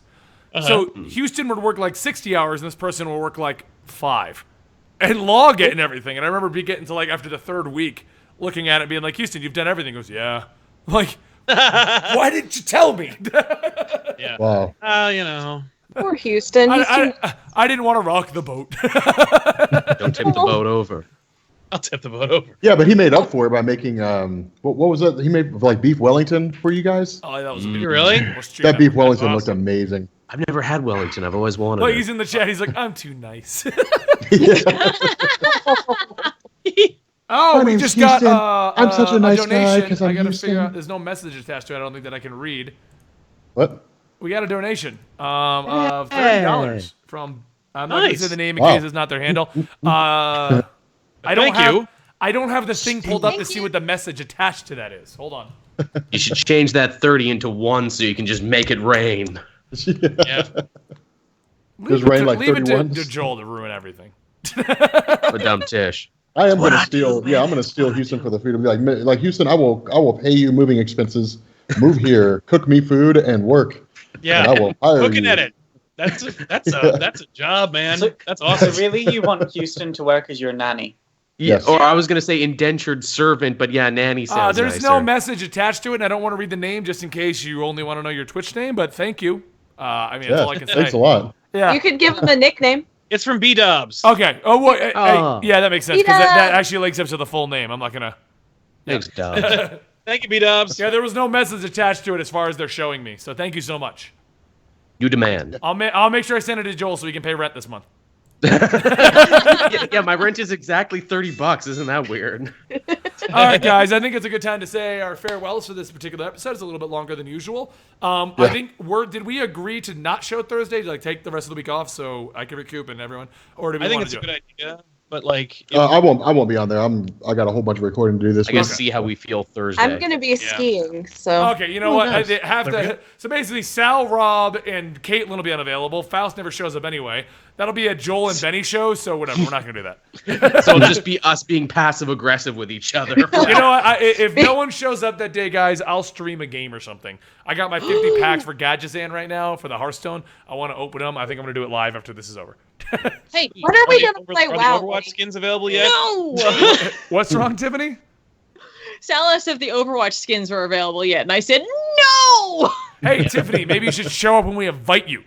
So Houston would work like 60 hours, and this person would work like 5. And log it and everything. And I remember getting to like after the 3rd week, looking at it being like, "Houston, you've done everything." He goes, "Yeah." I'm like, why didn't you tell me? Yeah. Wow. You know. Poor Houston. I didn't want to rock the boat. Don't tip the boat over. I'll tip the boat over. Yeah, but he made up for it by making what was it? He made like beef Wellington for you guys. Oh, that was a big Really? That beef Wellington awesome. looked amazing. I've never had Wellington. I've always wanted But it. he's in the chat. He's like, "I'm too nice." Oh, My we name's just Houston. got I'm such a nice guy donation. 'cause I'm I gotta Houston. figure out. There's no message attached to it. I don't think that I can read. What? We got a donation of $30 from. I'm not gonna Nice. say the name in Wow. case it's not their handle. I don't Thank have. you. I don't have the thing pulled up to see what the message attached to that is. Hold on. You should change that 30 into 1 so you can just make it rain. Yeah. There's rain like leave it 31s. to Joel to ruin everything. For dumb Tish. I am going to steal. Yeah, I'm going to steal Houston for the food. Be like Houston. I will pay you moving expenses. Move here, cook me food, and work. Yeah. And I will hire Looking you. at it. That's a job, man. So- That's So awesome. really, you want Houston to work as your nanny? Yes. Or I was going to say indentured servant, but yeah, nanny sounds There's nicer. no message attached to it, and I don't want to read the name just in case you only want to know your Twitch name. But thank you. I mean, that's all I can say. Thanks a lot. Yeah. You could give him a nickname. It's from B-Dubs. Okay. Oh, well, hey, Oh. yeah, that makes sense because that actually links up to the full name. I'm not gonna. Thanks, Dub. Thank you, B-Dubs. Yeah, there was no message attached to it as far as they're showing me. So thank you so much. You demand. I'll make sure I send it to Joel so he can pay rent this month. yeah, my rent is exactly $30. Isn't that weird? All right, guys. I think it's a good time to say our farewells for this particular episode. It's a little bit longer than usual. I think did we agree to not show Thursday? To, like take the rest of the week off so I can recoup and everyone, or did we I think want it's to a do good it? idea. but like I won't be on there. I got a whole bunch of recording to do this I week. guess see how we feel Thursday. I'm gonna be skiing, so. Okay, you know what? nice. I have to. So basically, Sal, Rob, and Caitlin will be unavailable. Faust never shows up anyway. That'll be a Joel and Benny show. So whatever, we're not gonna do that. So it'll just be us being passive aggressive with each other. You know what? If no one shows up that day, guys, I'll stream a game or something. I got my 50 packs for Gadgetzan right now for the Hearthstone. I want to open them. I think I'm gonna do it live after this is over. Hey, When are we gonna Are play the WoW? Overwatch skins available yet? no! What's wrong, Tiffany? Sal asked if the Overwatch skins were available yet, and I said no. Hey, Tiffany, maybe you should show up when we invite you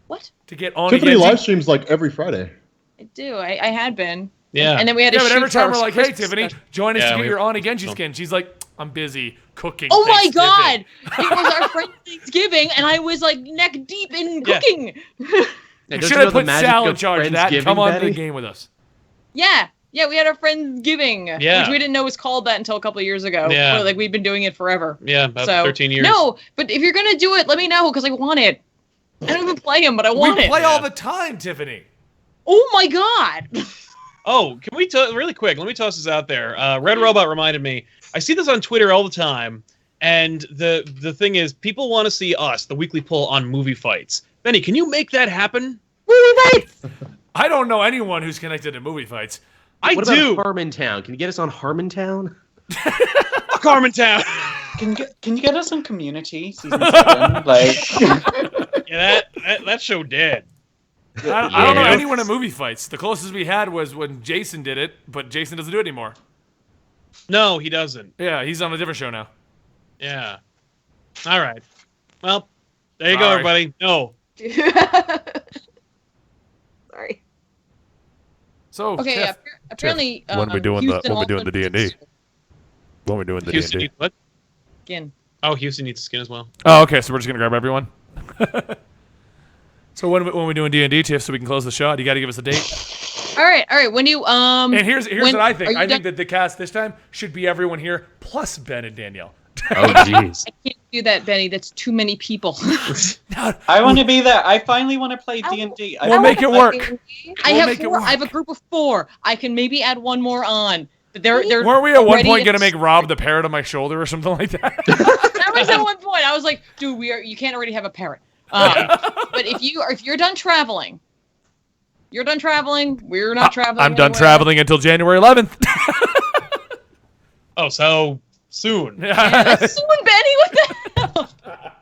What? to get on. Tiffany again. live streams like every Friday. I do. I had been. Yeah. And then we had a Yeah, but shoot every time for we're our like, "Hey, Christmas Tiffany, special. join us Yeah, to get we- your on Genji skin," she's like, "I'm busy cooking." Oh my God! Thanksgiving." It was our friend's Thanksgiving, and I was like neck deep in Yeah. cooking. You Don't should know have the put magic Sal in of charge of that. And come Friendsgiving, on to the Betty? game with us. Yeah, we had our Friendsgiving, Yeah. which we didn't know was called that until a couple of years ago. Yeah. But, like we've been doing it forever. Yeah, about So 13 years. no, but if you're gonna do it, let me know because I want it. I don't even play him, but I We want it. play all the time, Tiffany. Oh my God! Oh, can we really quick? Let me toss this out there. Red Robot reminded me. I see this on Twitter all the time, and the thing is, people want to see us, the weekly poll on movie fights. Benny, can you make that happen? I don't know anyone who's connected to movie fights. I What do. about Harmontown? Can you get us on Harmontown? Carmentown. Can you get us on Community season 7? Like, Yeah, that show dead. I don't know Yeah. anyone in movie fights. The closest we had was when Jason did it, but Jason doesn't do it anymore. No, he doesn't. Yeah, he's on a different show now. Yeah. All right. Well, there you go, Sorry. everybody. No. Sorry. So, Okay, yeah, Tiff, apparently. when we doing Houston when we doing also the D&D? When we doing the Houston D&D? needs what? Again. Oh, Houston needs skin as well. Oh, okay. So we're just gonna grab everyone. So when we doing D&D, Tiff, so we can close the show. You got to give us a date. All right. When do you And here's when- what I are think. you I think done- that the cast this time should be everyone here plus Ben and Danielle. Oh, jeez. I can't do that, Benny. That's too many people. I want to be there. I finally want to play D&D. We'll make it work. I We'll have make it 4. I have a work. group of 4. I can maybe add one more on. They're Weren't we at one ready point to- gonna make Rob the parrot on my shoulder or something like that? That was at one point. I was like, dude, you can't already have a parrot. But if you're done traveling, we're not traveling. I'm done anywhere. traveling until January 11th. Oh, so soon. Yeah, that's soon, Benny. What the hell?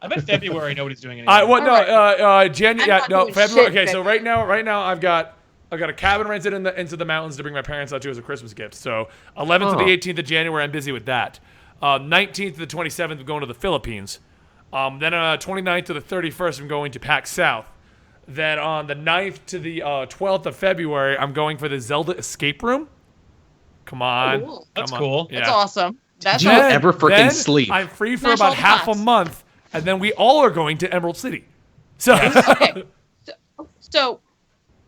I bet February nobody's doing anything. January. I'm Yeah, not no, doing February. shit, Okay, so February. right now I've got a cabin rented into the mountains to bring my parents out to as a Christmas gift. So 11th to the 18th of January, I'm busy with that. 19th to the 27th, I'm going to the Philippines. Then 29th to the 31st, I'm going to PAX South. Then on the 9th to the 12th of February, I'm going for the Zelda Escape Room. Come on. Cool. That's Come on. cool. Yeah. That's awesome. That's You awesome. don't ever freaking Then sleep. I'm free for Smash all about the half a pots. month, and then we all are going to Emerald City. So Okay. So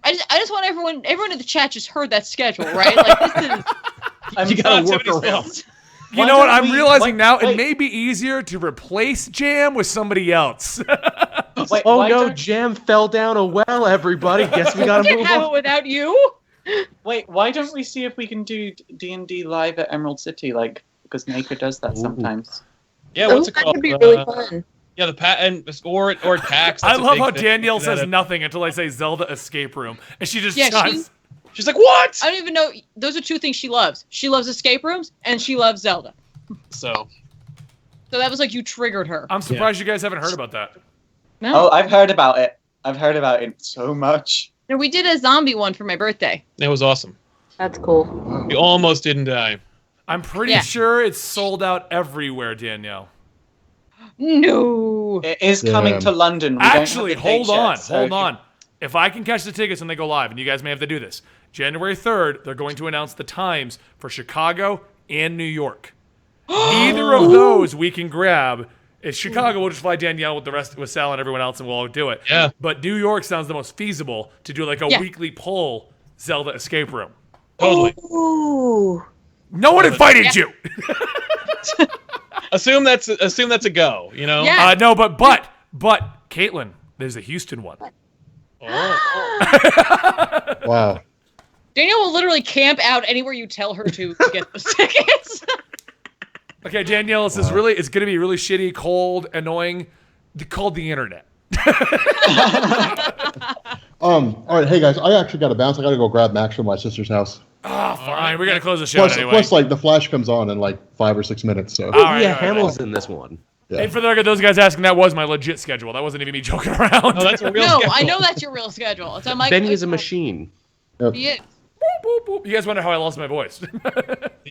I just want everyone in the chat just heard that schedule, right? Like this is You gotta work Tiffany's around. fault. you Why know what? don't I'm we- realizing now it wait. may be easier to replace Jam with somebody else. Wait, Oh why no, don't- Jam fell down a well, everybody. Guess we gotta can't move have it on. without you. Wait, why don't we see if we can do D&D live at Emerald City? Like, because Naker does that sometimes. Yeah, what's it that called? could be really fun. Yeah, or PAX. I that's a love big how thing. Danielle That- says nothing until I say Zelda Escape Room, and she just Yeah, chimes. She's like, what? I don't even know. Those are two things she loves. She loves escape rooms and she loves Zelda. So So that was like you triggered her. I'm surprised you guys haven't heard about that. No, Oh, I've heard about it. I've heard about it so much. no, we did a zombie one for my birthday. it was awesome. That's cool. We almost didn't die. I'm pretty Yeah. sure it's sold out everywhere, Danielle. No. It is coming Damn. to London. We Actually, don't have the dates hold on, yet, so hold on. If I can catch the tickets when they go live, and you guys may have to do this, January 3rd, they're going to announce the times for Chicago and New York. Either of those we can grab. If Chicago, we'll just fly Danielle with Sal and everyone else, and we'll all do it. Yeah. But New York sounds the most feasible to do like a Yeah. weekly poll Zelda escape room. Totally. Ooh. No one invited you. Assume that's a go. You know. Yeah. No, but Caitlin, there's a Houston one. Oh. Wow. Danielle will literally camp out anywhere you tell her to get those tickets. Okay, Danielle, this is it's going to be really shitty, cold, annoying. Called the internet. All right, hey guys, I actually got to bounce. I got to go grab Max from my sister's house. Oh, fine. We got to close the show anyway. Plus, like the Flash comes on in like 5 or 6 minutes. So. All right, Hamill's in this one. Yeah. And for the record, those guys asking, that was my legit schedule. That wasn't even me joking around. Oh, that's a real No, schedule. I know that's your real schedule. So I'm like, Benny is a machine. Yep. He is. Boop, boop, boop. You guys wonder how I lost my voice.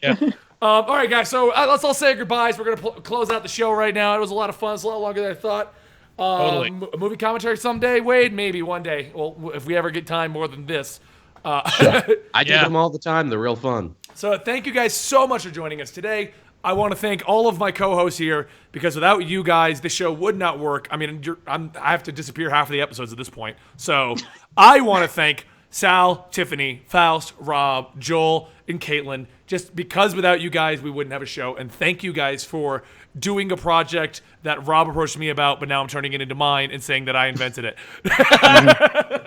Yeah. All right, guys. So let's all say goodbyes. We're gonna close out the show right now. It was a lot of fun. It's a lot longer than I thought. Totally. A movie commentary someday, Wade. Maybe one day. Well, if we ever get time more than this. I do them all the time. They're real fun. So thank you guys so much for joining us today. I want to thank all of my co-hosts here because without you guys, the show would not work. I mean, I have to disappear half of the episodes at this point. So I want to thank Sal, Tiffany, Faust, Rob, Joel, and Caitlin. Just because without you guys, we wouldn't have a show. And thank you guys for doing a project that Rob approached me about, but now I'm turning it into mine and saying that I invented it.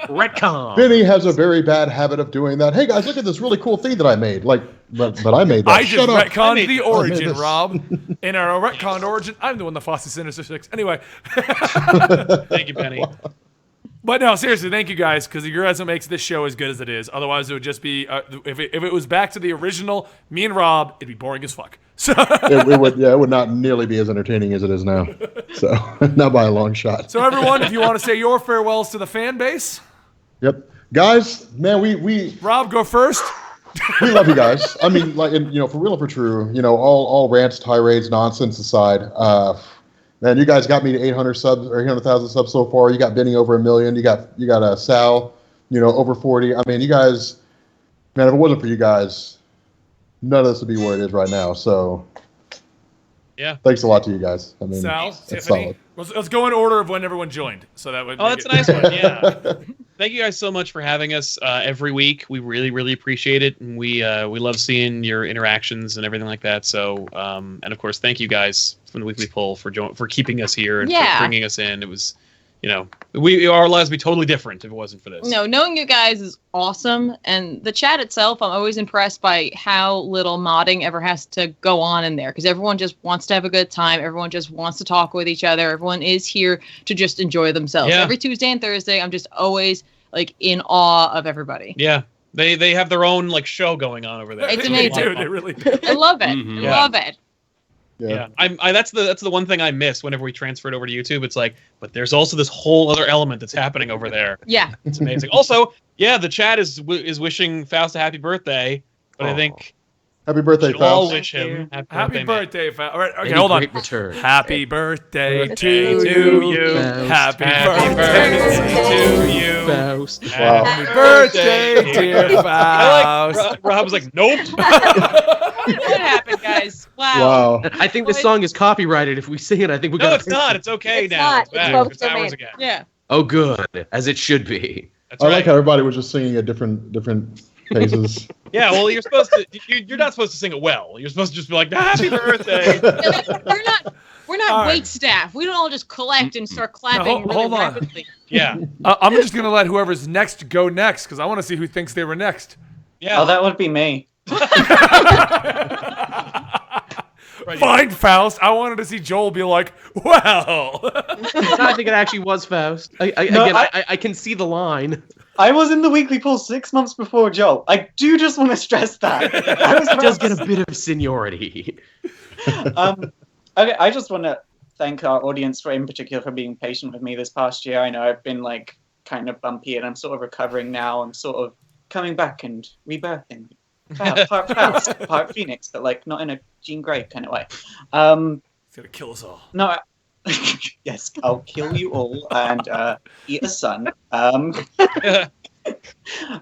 Retcon. Benny has a very bad habit of doing that. Hey guys, look at this really cool thing that I made. Like, but I made that. I just Shut up. retconned the origin, this. Rob. In our retconned origin, I'm the one that fought the Sinister Six. Anyway. Thank you, Benny. But no, seriously, thank you guys, because your guys what makes this show as good as it is. Otherwise, it would just be if it was back to the original, me and Rob, it'd be boring as fuck. So it would not nearly be as entertaining as it is now. So not by a long shot. So everyone, if you want to say your farewells to the fan base, Yep, guys, man, we Rob, go first. we love you guys. I mean, like, and, for real or for true, all rants, tirades, nonsense aside, man, you guys got me to 800 subs or 800,000 subs so far. You got Benny over 1 million. You got Sal, over 40. I mean, you guys, man, if it wasn't for you guys, none of this would be where it is right now. So, Yeah. thanks a lot to you guys. I mean, Sal, it's Tiffany. Let's go in order of when everyone joined. So that would. Oh, that's a nice one. Yeah. Thank you guys so much for having us every week. We really, really appreciate it, and we love seeing your interactions and everything like that. So, and of course, thank you guys from the Weekly Poll for keeping us here and for bringing us in. It was, our lives would be totally different if it wasn't for this. No, knowing you guys is awesome, and the chat itself, I'm always impressed by how little modding ever has to go on in there, because everyone just wants to have a good time. Everyone just wants to talk with each other. Everyone is here to just enjoy themselves. Yeah. Every Tuesday and Thursday, I'm just always like in awe of everybody. Yeah. They have their own show going on over there. It's amazing. They really do. I love it. Mhm. I love it. Yeah, that's the one thing I miss whenever we transferred over to YouTube. It's like, but there's also this whole other element that's happening over there. Yeah. It's amazing. Also, the chat is wishing Faust a happy birthday, but I think happy birthday, we should all Faust. wish him Happy man. birthday, Faust. All right, okay, Any hold on. great return. Happy birthday to to you. you. Happy Happy birthday birthday to you. Faust. Wow. Happy birthday, dear I Faust. Rob was like, nope. What happened, guys? Wow. Wow. I think this song is copyrighted. If we sing it, I think we No, got. it's not. It's okay It's now. not. It's back. It's It's ours domain. again. Yeah. Oh, good, as it should be. That's I right. like how everybody was just singing at different phases. Yeah, well, you're supposed to. You're not supposed to sing it well. You're supposed to just be like, "Happy birthday." We're not All right. wait staff. We don't all just collect and start clapping really hold on. rapidly. Yeah, I'm just going to let whoever's next go next because I want to see who thinks they were next. yeah. Oh, that would be me. Right, Fine, Faust. I wanted to see Joel be like, well. No, I think it actually was Faust. I can see the line. I was in the Weekly Poll 6 months before Joel. I do just want to stress that. It does get a bit of seniority. Okay, I just want to thank our audience in particular for being patient with me this past year. I know I've been kind of bumpy, and I'm sort of recovering now. I'm sort of coming back and rebirthing. Part Faust, part Phoenix, but not in a Jean Grey kind of way. He's going to kill us all. No, yes, I'll kill you all and eat a son. But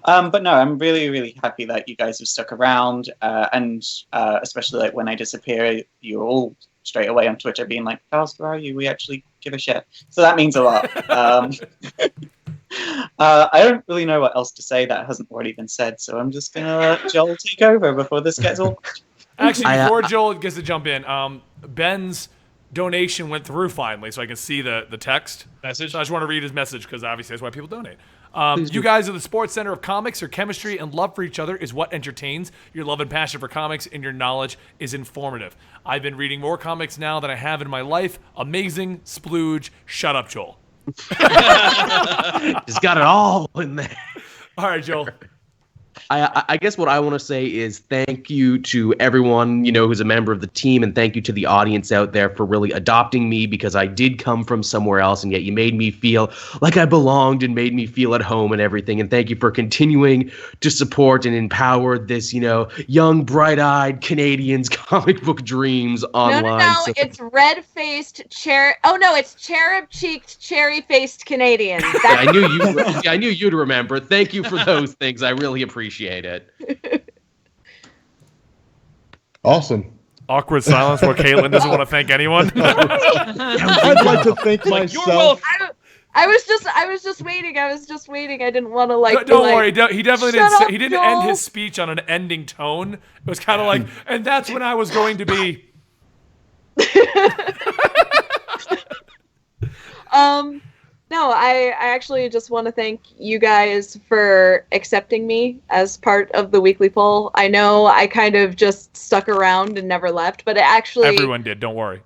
no, I'm really, really happy that you guys have stuck around, and especially when I disappear, you're all straight away on Twitter being like, "Faust, where are you? We actually give a shit." So that means a lot. I don't really know what else to say that hasn't already been said, so I'm just gonna let Joel take over before this gets awkward. Actually, before Joel gets to jump in, Ben's donation went through finally, so I can see the text Message. So I just want to read his message because obviously that's why people donate. You guys are the sports center of comics. Your chemistry and love for each other is what entertains. Your love and passion for comics and your knowledge is informative. I've been reading more comics now than I have in my life. Amazing, splooge, shut up, Joel. Just got it all in there. All right, Joel. I guess what I want to say is thank you to everyone, who's a member of the team, and thank you to the audience out there for really adopting me, because I did come from somewhere else, and yet you made me feel like I belonged and made me feel at home and everything. And thank you for continuing to support and empower this, young, bright-eyed Canadians' comic book dreams online. No, it's red-faced it's cherub-cheeked, cherry-faced Canadians. Yeah, I knew you'd remember. Thank you for those things. I really appreciate it. Awesome. Awkward silence where Caitlin doesn't want to thank anyone. I'd like to thank myself. I was just waiting. I didn't want to Don't worry. He definitely didn't. He didn't Joel. end his speech on an ending tone. It was kind of like, and that's when I was going to be. No, I actually just want to thank you guys for accepting me as part of the weekly poll. I know I kind of just stuck around and never left, but everyone did. Don't worry.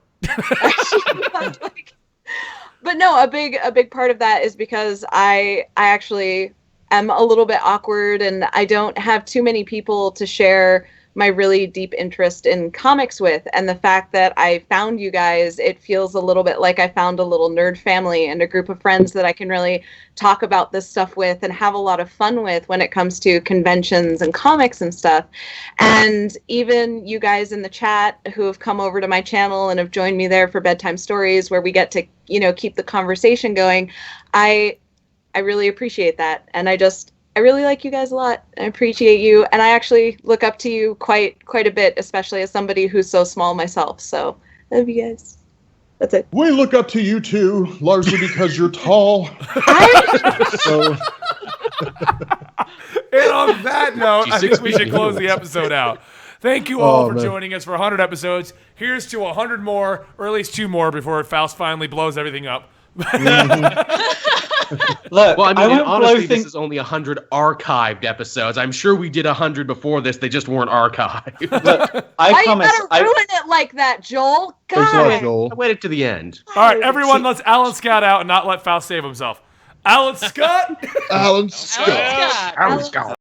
But no, a big part of that is because I actually am a little bit awkward, and I don't have too many people to share my really deep interest in comics with. And the fact that I found you guys, it feels a little bit like I found a little nerd family and a group of friends that I can really talk about this stuff with and have a lot of fun with when it comes to conventions and comics and stuff. And even you guys in the chat who have come over to my channel and have joined me there for Bedtime Stories, where we get to, keep the conversation going. I really appreciate that. And I really like you guys a lot. I appreciate you, and I actually look up to you quite a bit, especially as somebody who's so small myself. So, I love you guys. That's it. We look up to you too, largely because you're tall. So. And on that note, I think we should close the episode out. Thank you all for joining us for 100 episodes. Here's to 100 more, or at least 2 more before Faust finally blows everything up. Look, well, I mean, honestly, this is only 100 archived episodes. I'm sure we did 100 before this. They just weren't archived. Look, Why you gotta ruin it like that, Joel? God. I waited to the end. All right, everyone, let's Alan Scott out and not let Faust save himself. Alan Scott! Alan Scott. Alan Scott.